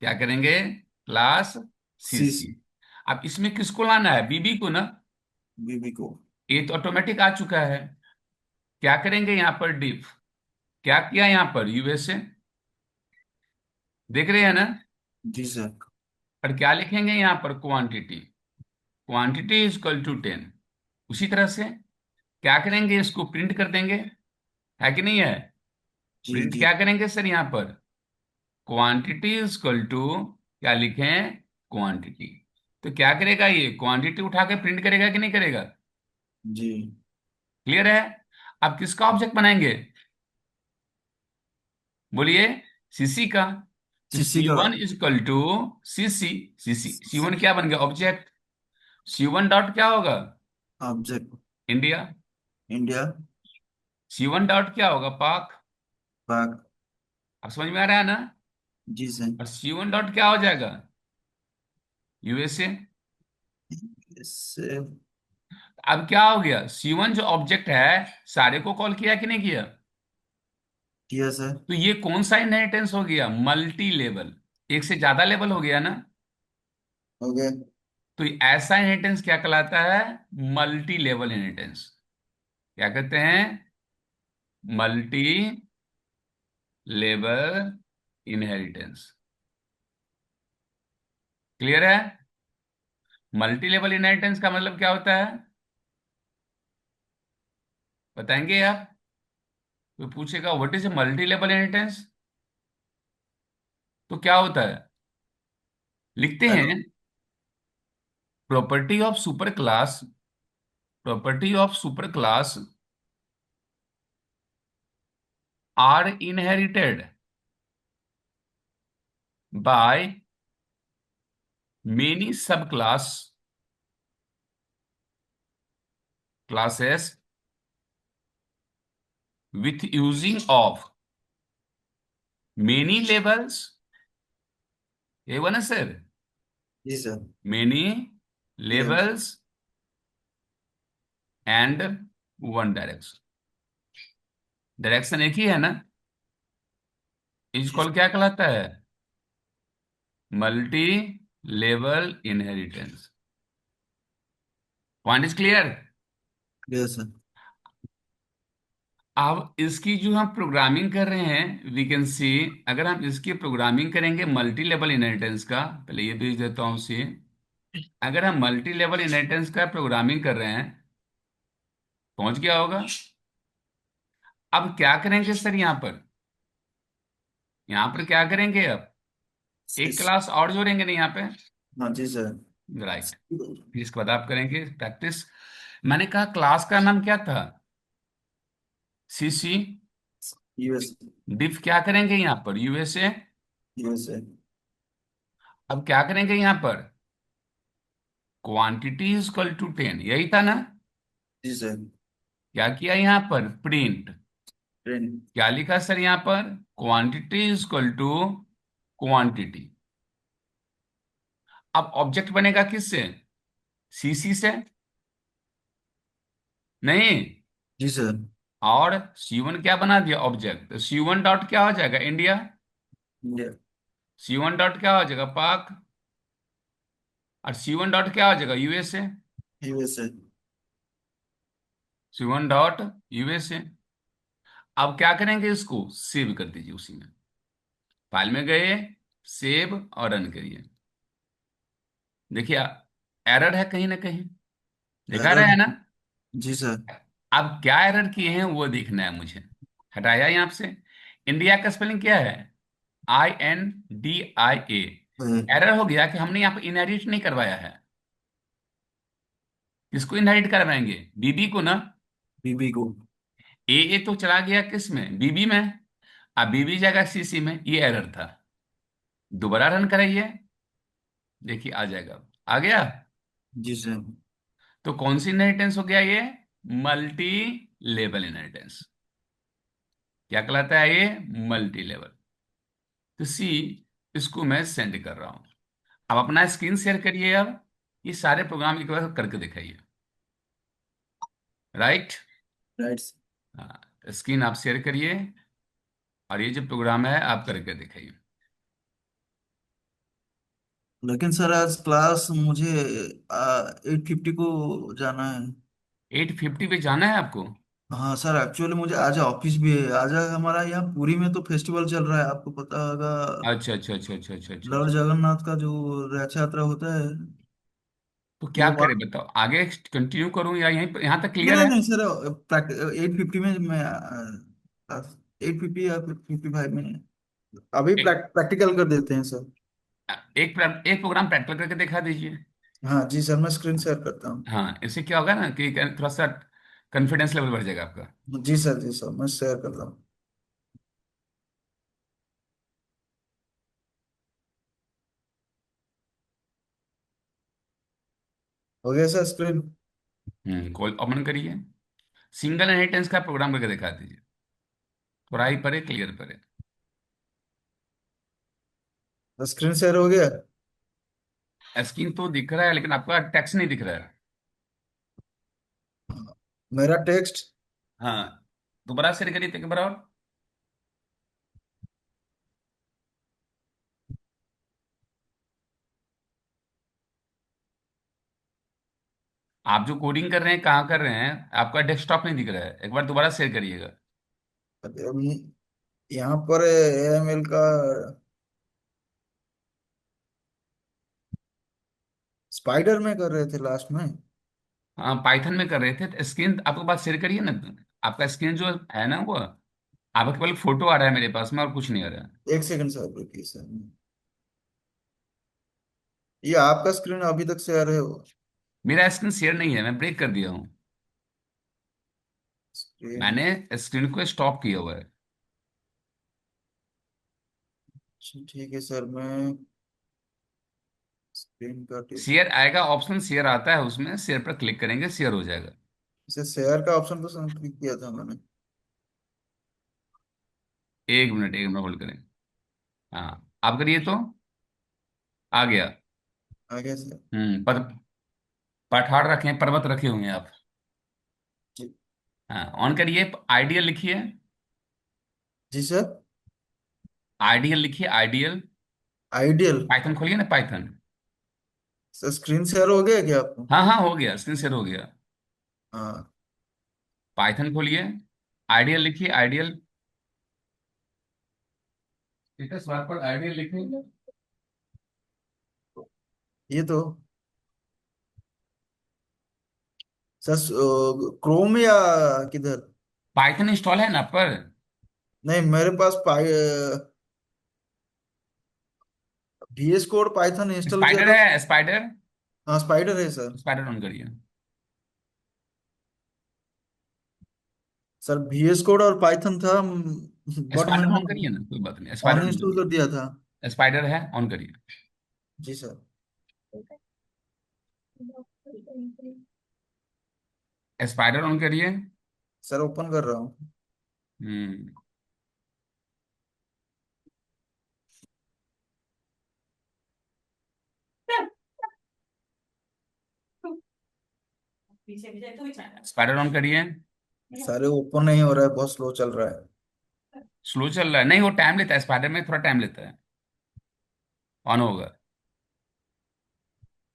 Speaker 1: क्या करेंगे? Class
Speaker 2: C.
Speaker 1: सीसी। अब इसमें किसको लाना है? बीबी को ना।
Speaker 2: बीबी को।
Speaker 1: ये तो ऑटोमेटिक आ चुका है। क्या करेंगे यहां पर? डिफ। क्या किया यहां पर? यूएसए। देख रहे हैं ना।
Speaker 2: जी सर।
Speaker 1: और क्या लिखेंगे यहां पर? Quantity. Quantity is equal to 10। उसी तरह से क्या करेंगे, इसको प्रिंट कर देंगे। है कि नहीं है?
Speaker 2: जी
Speaker 1: प्रिंट
Speaker 2: जी।
Speaker 1: क्या करेंगे सर यहां पर? क्वांटिटी इज इक्वल टू, क्या लिखें? क्वांटिटी। तो क्या करेगा ये? क्वांटिटी उठा के प्रिंट करेगा कि नहीं करेगा?
Speaker 2: जी।
Speaker 1: क्लियर है? अब किसका ऑब्जेक्ट बनाएंगे? बोलिए। सीसी का। तो
Speaker 2: सीसी
Speaker 1: सी
Speaker 2: का।
Speaker 1: One is equal to CC. C one क्या बन गया? ऑब्जेक्ट। सी वन डॉट क्या होगा?
Speaker 2: Object.
Speaker 1: India.
Speaker 2: India.
Speaker 1: C one dot क्या होगा? पाक।
Speaker 2: पाक।
Speaker 1: अब समझ में आ रहा है ना।
Speaker 2: जी सर।
Speaker 1: और सी वन डॉट क्या हो जाएगा? यूएसए।
Speaker 2: इससे।
Speaker 1: अब क्या हो गया? सी वन जो ऑब्जेक्ट है, सारे को कॉल किया कि नहीं किया?
Speaker 2: किया सर।
Speaker 1: तो ये कौन सा इनहेरिटेंस हो गया? Multi level. एक से ज्यादा लेवल हो गया ना।
Speaker 2: हो गया।
Speaker 1: तो ऐसा इनहेरिटेंस क्या कहलाता है? Multi level inheritance. क्या कहते हैं? Multi level inheritance. क्लियर है? मल्टी लेवल इनहेरिटेंस का मतलब क्या होता है? बताएंगे आप? कोई पूछेगा what is a multi level inheritance, तो क्या होता है? लिखते
Speaker 2: हेलो।
Speaker 1: हैं। Property of super class. Property of super class are inherited by many sub class classes with using of many levels, ये हुआ ना सर?
Speaker 2: जी सर।
Speaker 1: many
Speaker 2: level.
Speaker 1: levels and one direction। Direction एक ही है ना।
Speaker 2: जी
Speaker 1: इसको क्या कहलाता है? Multi level inheritance. Point is clear?
Speaker 2: Clear sir.
Speaker 1: अब इसकी जो हम प्रोग्रामिंग कर रहे हैं, वी कैन सी, अगर हम इसकी प्रोग्रामिंग करेंगे मल्टी लेवल इनहेरिटेंस का, पहले ये भेज देता हूं सी। अगर हम मल्टी लेवल इनहेरिटेंस का प्रोग्रामिंग कर रहे हैं, पहुंच गया होगा। अब क्या करेंगे सर यहाँ पर क्या करेंगे अब? एक
Speaker 2: इस।
Speaker 1: क्लास और जोड़ेंगे ना यहाँ पे।
Speaker 2: हाँ जी सर।
Speaker 1: राइट। फिर इसके बाद आप करेंगे प्रैक्टिस। मैंने कहा क्लास का नाम क्या था? सीसी।
Speaker 2: यूएस।
Speaker 1: डिफ क्या करेंगे यहाँ पर? यूएसए।
Speaker 2: यूएसए।
Speaker 1: अब क्या करेंगे यहाँ पर? क्वांटिटी इज इक्वल टू 10, यही था ना।
Speaker 2: जी सर।
Speaker 1: क्या किया यहाँ पर? प्रिंट।
Speaker 2: ट्रेन।
Speaker 1: क्या लिखा सर यहाँ पर? Quantity is equal to quantity. अब ऑब्जेक्ट बनेगा किससे? सीसी से। नहीं।
Speaker 2: जी सर।
Speaker 1: और C1 क्या बना दिया ऑब्जेक्ट, तो C1 डॉट क्या हो जाएगा? इंडिया।
Speaker 2: इंडिया।
Speaker 1: C1 डॉट क्या हो जाएगा? पाक। और C1 डॉट क्या हो जाएगा? USA.
Speaker 2: USA.
Speaker 1: C1 dot USA. अब क्या करेंगे, इसको सेव कर दीजिए उसी में। फाइल में गए, सेव और रन करिए। देखिए, एरर है कहीं ना कहीं, दिखा रहा
Speaker 2: एरर।
Speaker 1: है ना।
Speaker 2: जी सर।
Speaker 1: अब क्या एरर किए हैं वो देखना है मुझे। हटाया यहाँ से। इंडिया का स्पेलिंग क्या है? INDIA। एरर हो गया कि हमने यहाँ पे इनहेरिट नहीं करवाया है। किसको इनहेरिट करवाएंगे? बीबी को ना।
Speaker 2: बीबी को।
Speaker 1: ए तो चला गया किस में, बीबी में। अब बीबी जगह सीसी में, ये एरर था। दोबारा रन कराइए, देखिए आ जाएगा। आ गया।
Speaker 2: जी सर।
Speaker 1: तो कौन सी इनहेरिटेंस हो गया ये? Multi level inheritance. क्या कहलाता है ये? Multi level. तो सी, इसको मैं सेंड कर रहा हूं। अब अपना स्क्रीन शेयर करिए अब। ये सारे प्रोग्राम एक बार करके दिखाइए। राइट।
Speaker 2: राइट।
Speaker 1: हाँ, स्क्रीन आप शेयर करिए, और ये जो प्रोग्राम है आप करके दिखाइए।
Speaker 2: लेकिन सर आज क्लास मुझे 8:50 को जाना है।
Speaker 1: 8:50 पे जाना है आपको?
Speaker 2: हाँ सर, एक्चुअली मुझे आज ऑफिस भी है। आज हमारा यहाँ पुरी में तो फेस्टिवल चल रहा है, आपको पता होगा।
Speaker 1: अच्छा अच्छा अच्छा अच्छा अच्छा अच्छा
Speaker 2: लॉर्ड
Speaker 1: अच्छा।
Speaker 2: जगन्नाथ का जो रथ यात्रा होता है।
Speaker 1: तो क्या
Speaker 2: तो
Speaker 1: करें बताओ, आगे कंटिन्यू करूं या यहीं पर, यहाँ तक
Speaker 2: नहीं
Speaker 1: क्लियर
Speaker 2: नहीं
Speaker 1: है?
Speaker 2: नहीं सर, 8:50 में मैं 8:50 या 55 में अभी
Speaker 1: एक
Speaker 2: प्रैक्टिकल कर देते हैं सर।
Speaker 1: एक प्रोग्राम प्रैक्टिकल करके दिखा दीजिए।
Speaker 2: हाँ जी सर, मैं स्क्रीन शेयर करता हूँ।
Speaker 1: हाँ, इससे क्या होगा ना कि थोड़ा सा कॉन्फिडेंस लेवल बढ़ जाएगा आपका।
Speaker 2: जी सर मैं शेयर करता हूँ। हो गया सर स्क्रीन।
Speaker 1: कॉल ओपन करिए। सिंगल इनहेरिटेंस का प्रोग्राम करके दिखा दीजिए। थोड़ा ही परे, क्लियर परे।
Speaker 2: स्क्रीन शेयर हो गया।
Speaker 1: स्क्रीन तो दिख रहा है, लेकिन आपका टेक्स्ट नहीं दिख रहा है।
Speaker 2: मेरा टेक्स्ट।
Speaker 1: हाँ, दोबारा शेयर करिए एक बार और। आप जो कोडिंग कर रहे हैं कहाँ कर रहे हैं? आपका डेस्कटॉप नहीं दिख रहा है, एक बार दोबारा शेयर करिएगा।
Speaker 2: अभी यहाँ पर AML का स्पाइडर में कर रहे थे लास्ट में।
Speaker 1: हाँ, पाइथन में कर रहे थे, तो स्क्रीन आपके पास शेयर करिए ना। आपका स्क्रीन जो है ना वो, आपका केवल फोटो आ रहा है मेरे पास में, और कुछ नहीं आ रहा है।
Speaker 2: एक सेकंड सर, रुकिए सर। ये आपका स्क्रीन अभी तक शेयर है वो
Speaker 1: मेरा स्क्रीन शेयर नहीं है, मैं ब्रेक कर दिया हूँ।
Speaker 2: स्क्रीन।
Speaker 1: मैंने स्क्रीन को स्टॉप किया हुआ है।
Speaker 2: ठीक है सर, मैं स्क्रीन का
Speaker 1: शेयर आएगा, ऑप्शन शेयर आता है, उसमें शेयर पर क्लिक करेंगे, शेयर हो जाएगा।
Speaker 2: इसे शेयर का ऑप्शन तो क्लिक किया था मैंने।
Speaker 1: एक मिनट होल्ड करें। हाँ, आप करिए तो। आ गया।
Speaker 2: आगे सर।
Speaker 1: पर पठार रखे हैं, पर्वत रखे हुए हैं आप।
Speaker 2: जी।
Speaker 1: हाँ, ऑन करिए, आइडियल लिखिए।
Speaker 2: जी सर।
Speaker 1: आइडियल लिखिए, आइडियल।
Speaker 2: आइडियल।
Speaker 1: पाइथन खोलिए ना, पाइथन।
Speaker 2: सर स्क्रीन शेयर हो गया क्या आपको?
Speaker 1: हाँ हाँ, हो गया, स्क्रीन शेयर हो गया।
Speaker 2: हाँ।
Speaker 1: पाइथन खोलिए, आइडियल लिखिए, आइडियल। स्टेटस बार पर आइडियल लिखेंगे।
Speaker 2: ये तो सर क्रोम या किधर?
Speaker 1: पाइथन इंस्टॉल है ना आप पर?
Speaker 2: नहीं, मेरे पास VS कोड पाइथन इंस्टॉल किया
Speaker 1: स्पाइडर
Speaker 2: था।
Speaker 1: है, स्पाइडर।
Speaker 2: हाँ स्पाइडर है सर।
Speaker 1: स्पाइडर ऑन करिए।
Speaker 2: सर VS कोड और पाइथन था, बट
Speaker 1: स्पाइडर
Speaker 2: मैंने
Speaker 1: ऑन करिए ना, कोई बात नहीं,
Speaker 2: अन
Speaker 1: स्पाइडर ऑन
Speaker 2: इंस्टॉल कर
Speaker 1: करिए।
Speaker 2: दिया था।
Speaker 1: स्पाइडर है, ऑन करिए।
Speaker 2: जी सर।
Speaker 1: स्पाइडर ऑन करिए।
Speaker 2: सर ओपन कर रहा हूँ।
Speaker 1: हम्म। स्पाइडर ऑन करिए।
Speaker 2: सारे ओपन नहीं हो रहा है, बहुत स्लो चल रहा है।
Speaker 1: स्लो चल रहा है? नहीं, वो टाइम लेता है, स्पाइडर में थोड़ा टाइम लेता है। ऑन होगा।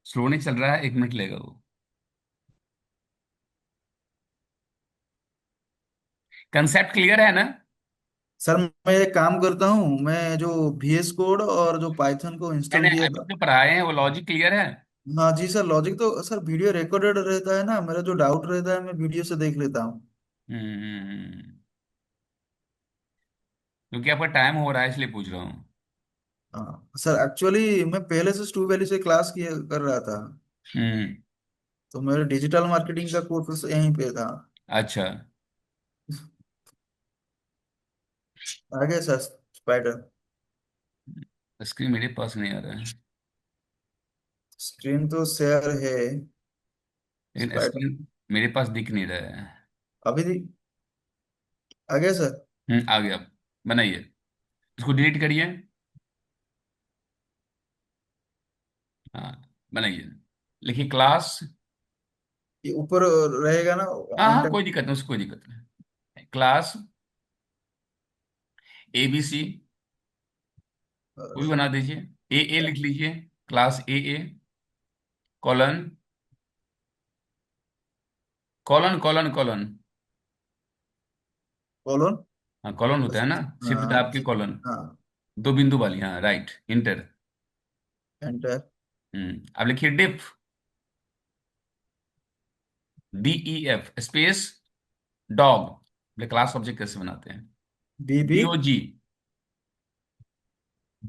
Speaker 1: स्लो नहीं चल रहा है, 1 मिनट लेगा वो। कंसेप्ट क्लियर है ना?
Speaker 2: सर मैं एक काम करता हूँ, मैं जो VS कोड और जो पाइथन को इंस्टॉल
Speaker 1: मैंने
Speaker 2: किया
Speaker 1: अभी
Speaker 2: था।
Speaker 1: जो पढ़ाए हैं वो लॉजिक क्लियर है?
Speaker 2: हाँ जी सर, लॉजिक तो सर वीडियो रिकॉर्डेड रहता है ना, मेरा जो डाउट रहता है मैं वीडियो से देख लेता हूँ।
Speaker 1: क्योंकि आपका टाइम हो रहा है इसलिए पूछ रहा हूँ।
Speaker 2: हाँ सर, एक्चुअली मैं पहले से स्टू वैली से क्लास किया कर रहा था।
Speaker 1: हम्म।
Speaker 2: तो मेरे डिजिटल मार्केटिंग का कोर्स यहीं पे था।
Speaker 1: अच्छा।
Speaker 2: आगे सर, स्पाइडर।
Speaker 1: स्क्रीन मेरे पास नहीं आ रहा है,
Speaker 2: स्क्रीन तो शेयर है।
Speaker 1: लेकिन
Speaker 2: स्पाइडर
Speaker 1: स्क्रीन मेरे पास दिख नहीं रहा है।
Speaker 2: अभी आगे सर।
Speaker 1: आ गया। बनाइए, इसको डिलीट करिए। हाँ, बनाइए। लिखिए क्लास।
Speaker 2: ये ऊपर रहेगा ना,
Speaker 1: हाँ
Speaker 2: ऑन
Speaker 1: हाँ,
Speaker 2: टाइम।
Speaker 1: कोई दिक्कत नहीं, उसको कोई दिक्कत नहीं। क्लास ABC, कोई बना दीजिए। ए लिख लीजिए। क्लास ए, colon, colon colon colon.
Speaker 2: Colon.
Speaker 1: हाँ, कॉलन होता है ना, शिफ्ट
Speaker 2: हाँ
Speaker 1: दाब के कॉलन।
Speaker 2: हाँ।
Speaker 1: दो बिंदु वाली, हाँ, राइट, इंटर।
Speaker 2: एंटर।
Speaker 1: अब लिखिए डिफ, DEF स्पेस डॉग। बोले क्लास ऑब्जेक्ट कैसे बनाते हैं?
Speaker 2: BB.
Speaker 1: DOG,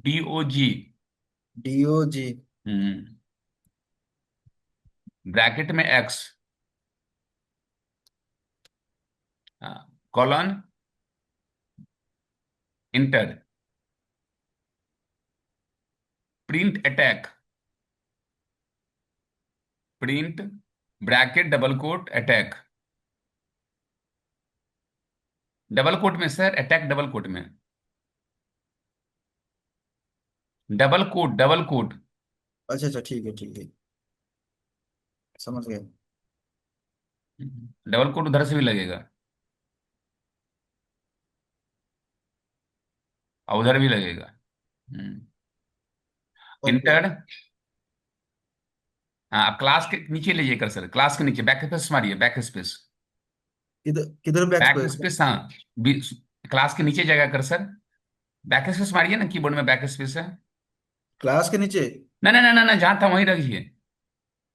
Speaker 1: DOG।
Speaker 2: DOG।
Speaker 1: Hmm bracket में x, colon, enter. Print attack, print bracket double quote attack. Double quote में सर, अटैक डबल कोट में। Double quote, double quote.
Speaker 2: अच्छा अच्छा, ठीक है ठीक है, समझ गए।
Speaker 1: डबल कोट उधर से भी लगेगा, और उधर भी लगेगा।
Speaker 2: ओके।
Speaker 1: इंटर। हाँ, अब क्लास के नीचे लीजिए कर्सर, क्लास के नीचे बैक स्पेस मारिए, बैक स्पेस।
Speaker 2: किधर किधर बैक
Speaker 1: बैक
Speaker 2: स्पेस?
Speaker 1: स्पेस, हाँ। क्लास के नीचे जाएगा कर्सर। बैक स्पेस मारिए ना, कीबोर्ड में बैक स्पेस है।
Speaker 2: क्लास के नीचे?
Speaker 1: ना ना ना ना ना, जहां था वहीं रखिए।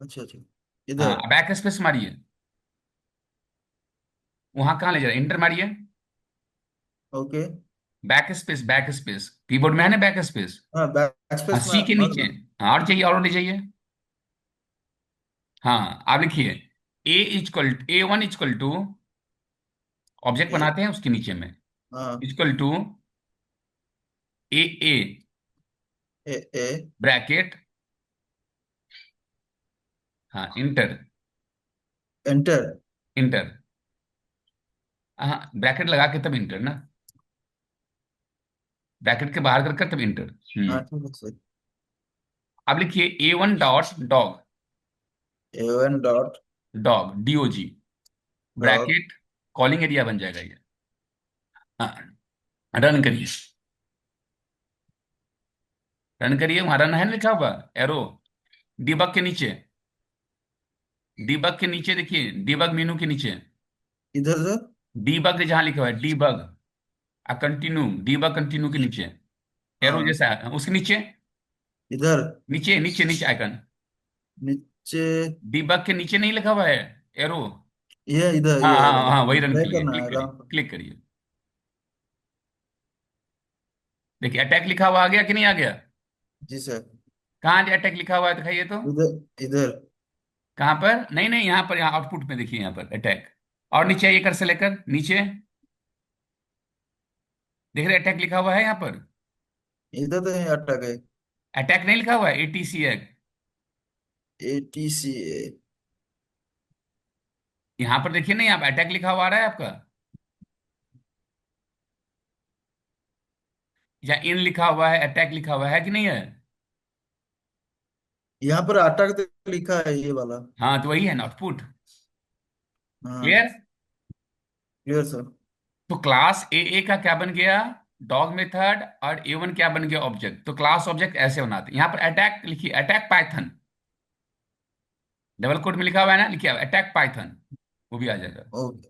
Speaker 2: अच्छा अच्छा,
Speaker 1: हाँ,
Speaker 2: इधर।
Speaker 1: बैक स्पेस मारिए। वहां कहाँ ले जा रहे, इंटर मारिए।
Speaker 2: Okay.
Speaker 1: Back space, back space keyboard में है ना, बैक स्पेस।
Speaker 2: हाँ, बैक
Speaker 1: हाँ,
Speaker 2: स्पेस में
Speaker 1: सी के
Speaker 2: मार
Speaker 1: नीचे।
Speaker 2: दो।
Speaker 1: हाँ, और जाइए, और ले जाइए। हाँ, आप लिखिए A1 equal to, object
Speaker 2: A.
Speaker 1: बनाते हैं उसके नीचे में,
Speaker 2: हाँ।
Speaker 1: Equal to A
Speaker 2: A A.
Speaker 1: Bracket. हाँ, इंटर,
Speaker 2: एंटर।
Speaker 1: इंटर। हाँ, ब्रैकेट लगा के तब इंटर ना, ब्रैकेट के बाहर कर तब इंटर।
Speaker 2: हाँ ठीक है सर।
Speaker 1: अब लिखिए A1 dot dog,
Speaker 2: A1 dot
Speaker 1: dog DOG,
Speaker 2: dog.
Speaker 1: Bracket, calling area बन जाएगा ये। हाँ, रन करिए, रन करिए, वहां रन है ना लिखा हुआ, एरो। डीबग के नीचे, डीबग के नीचे देखिए, डीबग मेनू के नीचे।
Speaker 2: इधर सर।
Speaker 1: डीबग जहां लिखा हुआ है डीबग, कंटिन्यू, डीबग कंटिन्यू के नीचे, एरो
Speaker 2: हाँ,
Speaker 1: जैसा है, उसके नीचे।
Speaker 2: इधर।
Speaker 1: नीचे नीचे नीचे आइकन,
Speaker 2: नीचे।
Speaker 1: डीबग के नीचे नहीं लिखा हुआ है, एरो।
Speaker 2: ये इधर,
Speaker 1: हाँ
Speaker 2: ये
Speaker 1: हाँ
Speaker 2: रन
Speaker 1: हाँ, वही रन
Speaker 2: ट्राई
Speaker 1: करिए,
Speaker 2: करना
Speaker 1: क्लिक
Speaker 2: है,
Speaker 1: करिए,
Speaker 2: रन।
Speaker 1: क्लिक करिए। देखिए अटैक लिखा हुआ आ गया कि नहीं आ गया?
Speaker 2: जी सर।
Speaker 1: कहाँ अटैक लिखा हुआ है, दिखाइए तो।
Speaker 2: इधर इधर।
Speaker 1: कहाँ पर? नहीं नहीं, यहाँ पर, यहाँ आउटपुट में देखिए, यहाँ पर अटैक। और नीचे आइए, कर से लेकर नीचे, देख रहे अटैक लिखा हुआ है यहाँ पर।
Speaker 2: इधर तो नहीं अटक है।
Speaker 1: अटैक नहीं लिखा हुआ है, ATC।
Speaker 2: ATCA।
Speaker 1: यहाँ पर देखिए ना, यहाँ पर अटैक लिखा हुआ आ रहा है आपका, या इन लिखा हुआ है, अटैक लिखा हुआ है कि नहीं है?
Speaker 2: यहाँ पर अटक तो लिखा है, ये वाला।
Speaker 1: हाँ, तो वही है ना आउटपुट।
Speaker 2: हाँ।
Speaker 1: क्लियर?
Speaker 2: Clear sir.
Speaker 1: तो क्लास ए का क्या बन गया, डॉग मेथड, और A1 क्या बन गया, ऑब्जेक्ट। तो क्लास ऑब्जेक्ट ऐसे बनाते हैं। यहाँ पर अटैक लिखिए, अटैक पाइथन, डबल कोट में लिखा हुआ है ना, लिखिए अटैक पाइथन, वो भी आ जाएगा।
Speaker 2: ओके,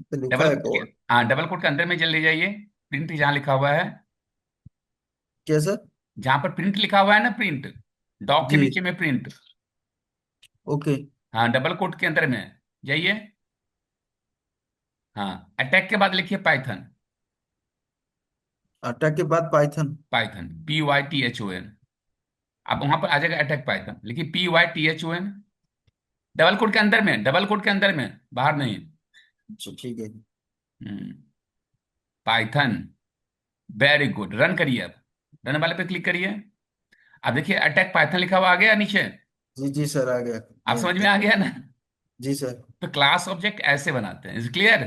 Speaker 2: तो लिखा
Speaker 1: डबल
Speaker 2: है
Speaker 1: कोट के,
Speaker 2: कोड।
Speaker 1: हाँ, डबल कोट के अंदर में चले जाइए, प्रिंट जहाँ लिखा हुआ है,
Speaker 2: क्या सर?
Speaker 1: जहां पर प्रिंट लिखा हुआ है ना, प्रिंट, डॉग के
Speaker 2: जी।
Speaker 1: नीचे में प्रिंट।
Speaker 2: ओके।
Speaker 1: हाँ, डबल कोट के अंदर में जाइए। हाँ, अटैक के बाद लिखिए पाइथन।
Speaker 2: अटैक के बाद पाइथन।
Speaker 1: Python, PYTHON। अब वहां पर आ जाएगा अटैक पाइथन, लेकिन PYTHON, डबल कोट के अंदर में, डबल कोट के अंदर में, बाहर नहीं।
Speaker 2: अच्छा ठीक है।
Speaker 1: हम्म। पाइथन। वेरी गुड, रन करिए अब। रन वाले पे क्लिक करिए। अब देखिए अटैक पाइथन लिखा हुआ आ गया नीचे।
Speaker 2: जी जी सर, आ गया।
Speaker 1: आप समझ में
Speaker 2: देख।
Speaker 1: आ गया ना?
Speaker 2: जी सर।
Speaker 1: तो क्लास ऑब्जेक्ट ऐसे बनाते हैं, is clear?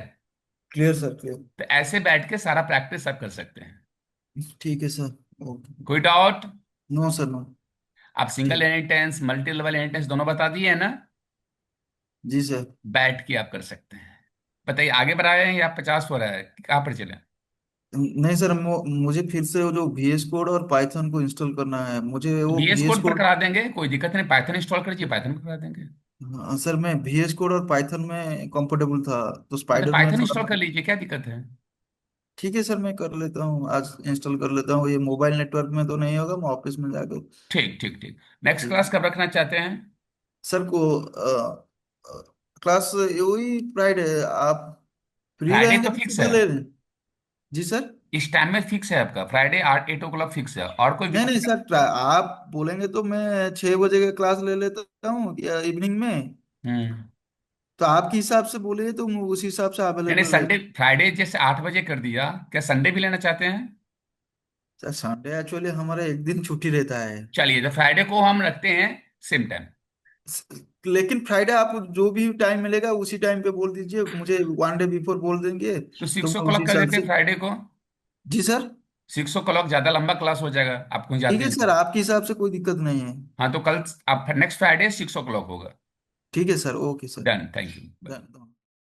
Speaker 2: Clear sir, clear.
Speaker 1: तो ऐसे बैठ के सारा प्रैक्टिस आप कर सकते हैं।
Speaker 2: ठीक है सर। ओके।
Speaker 1: कोई डाउट?
Speaker 2: No sir, no.
Speaker 1: आप सिंगल
Speaker 2: ठीक।
Speaker 1: इनहेरिटेंस, मल्टी लेवल इनहेरिटेंस दोनों बता दिए है ना?
Speaker 2: जी सर।
Speaker 1: बैठ के आप कर सकते हैं। बताइए आगे बढ़ रहे हैं या 50 हो रहा है, कहाँ पर चले?
Speaker 2: नहीं सर, मुझे फिर से वो जो VS कोड और पाइथन को इंस्टॉल करना है, मुझे वो
Speaker 1: VS
Speaker 2: VS
Speaker 1: कोड पर
Speaker 2: कोड।
Speaker 1: करा देंगे, कोई दिक्कत नहीं, पाइथन इंस्टॉल कर लीजिए, पाइथन पर करा देंगे।
Speaker 2: हाँ सर, मैं VS कोड और पाइथन में कंफर्टेबल था, तो
Speaker 1: हाँ, तो
Speaker 2: स्पाइडर में
Speaker 1: पाइथन
Speaker 2: थोड़ा।
Speaker 1: इंस्टॉल कर लीजिए, क्या दिक्कत है?
Speaker 2: ठीक है सर, मैं कर लेता हूँ, आज इंस्टॉल कर लेता हूँ। ये मोबाइल नेटवर्क में तो नहीं होगा, मैं ऑफिस में जाकर।
Speaker 1: ठीक ठीक ठीक। नेक्स्ट
Speaker 2: जी
Speaker 1: क्लास कब रखना चाहते हैं?
Speaker 2: सर को क्लास वही फ्राइडे, आप फ्री
Speaker 1: फ्राइडे
Speaker 2: रहेंगे
Speaker 1: तो
Speaker 2: तो
Speaker 1: फिक्स है।
Speaker 2: सुबह ले लें। जी सर।
Speaker 1: इस टाइम में फिक्स है आपका, फ्राइडे 8 8 o'clock फिक्स है, और कोई
Speaker 2: नहीं नहीं
Speaker 1: वीकेंड?
Speaker 2: सर, आप बोलेंगे तो मैं 6 बजे का क्लास ले लेता हूँ या इवनिंग में।
Speaker 1: हम्म।
Speaker 2: तो आपके हिसाब से बोलिए तो मैं उस हिसाब से
Speaker 1: नहीं नहीं,
Speaker 2: अवेलेबल
Speaker 1: संडे,
Speaker 2: रहता
Speaker 1: फ्राइडे जैसे 8 बजे कर दिया, क्या संडे भी लेना चाहते हैं?
Speaker 2: हूँ। संडे एक्चुअली हमारा एक दिन छुट्टी रहता है।
Speaker 1: चलिए, तो फ्राइडे को हम रखते हैं सेम टाइम।
Speaker 2: लेकिन फ्राइडे आप जो भी टाइम मिलेगा उसी टाइम पे बोल दीजिए मुझे, 1 डे बिफोर बोल देंगे
Speaker 1: तो
Speaker 2: तो
Speaker 1: सिक्स ओ
Speaker 2: मैं उसी
Speaker 1: क्लॉक कर
Speaker 2: हिसाब
Speaker 1: देते हैं
Speaker 2: से।
Speaker 1: फ्राइडे को।
Speaker 2: जी सर।
Speaker 1: 6 o'clock ज्यादा लंबा क्लास हो जाएगा, आप कहीं
Speaker 2: ठीक
Speaker 1: जाते
Speaker 2: है
Speaker 1: हैं
Speaker 2: सर,
Speaker 1: तो।
Speaker 2: आपके हिसाब से कोई दिक्कत नहीं है।
Speaker 1: हाँ, तो कल आप नेक्स्ट फ्राइडे 6 o'clock होगा।
Speaker 2: ठीक है sir, okay sir.
Speaker 1: Done, thank you.
Speaker 2: Done.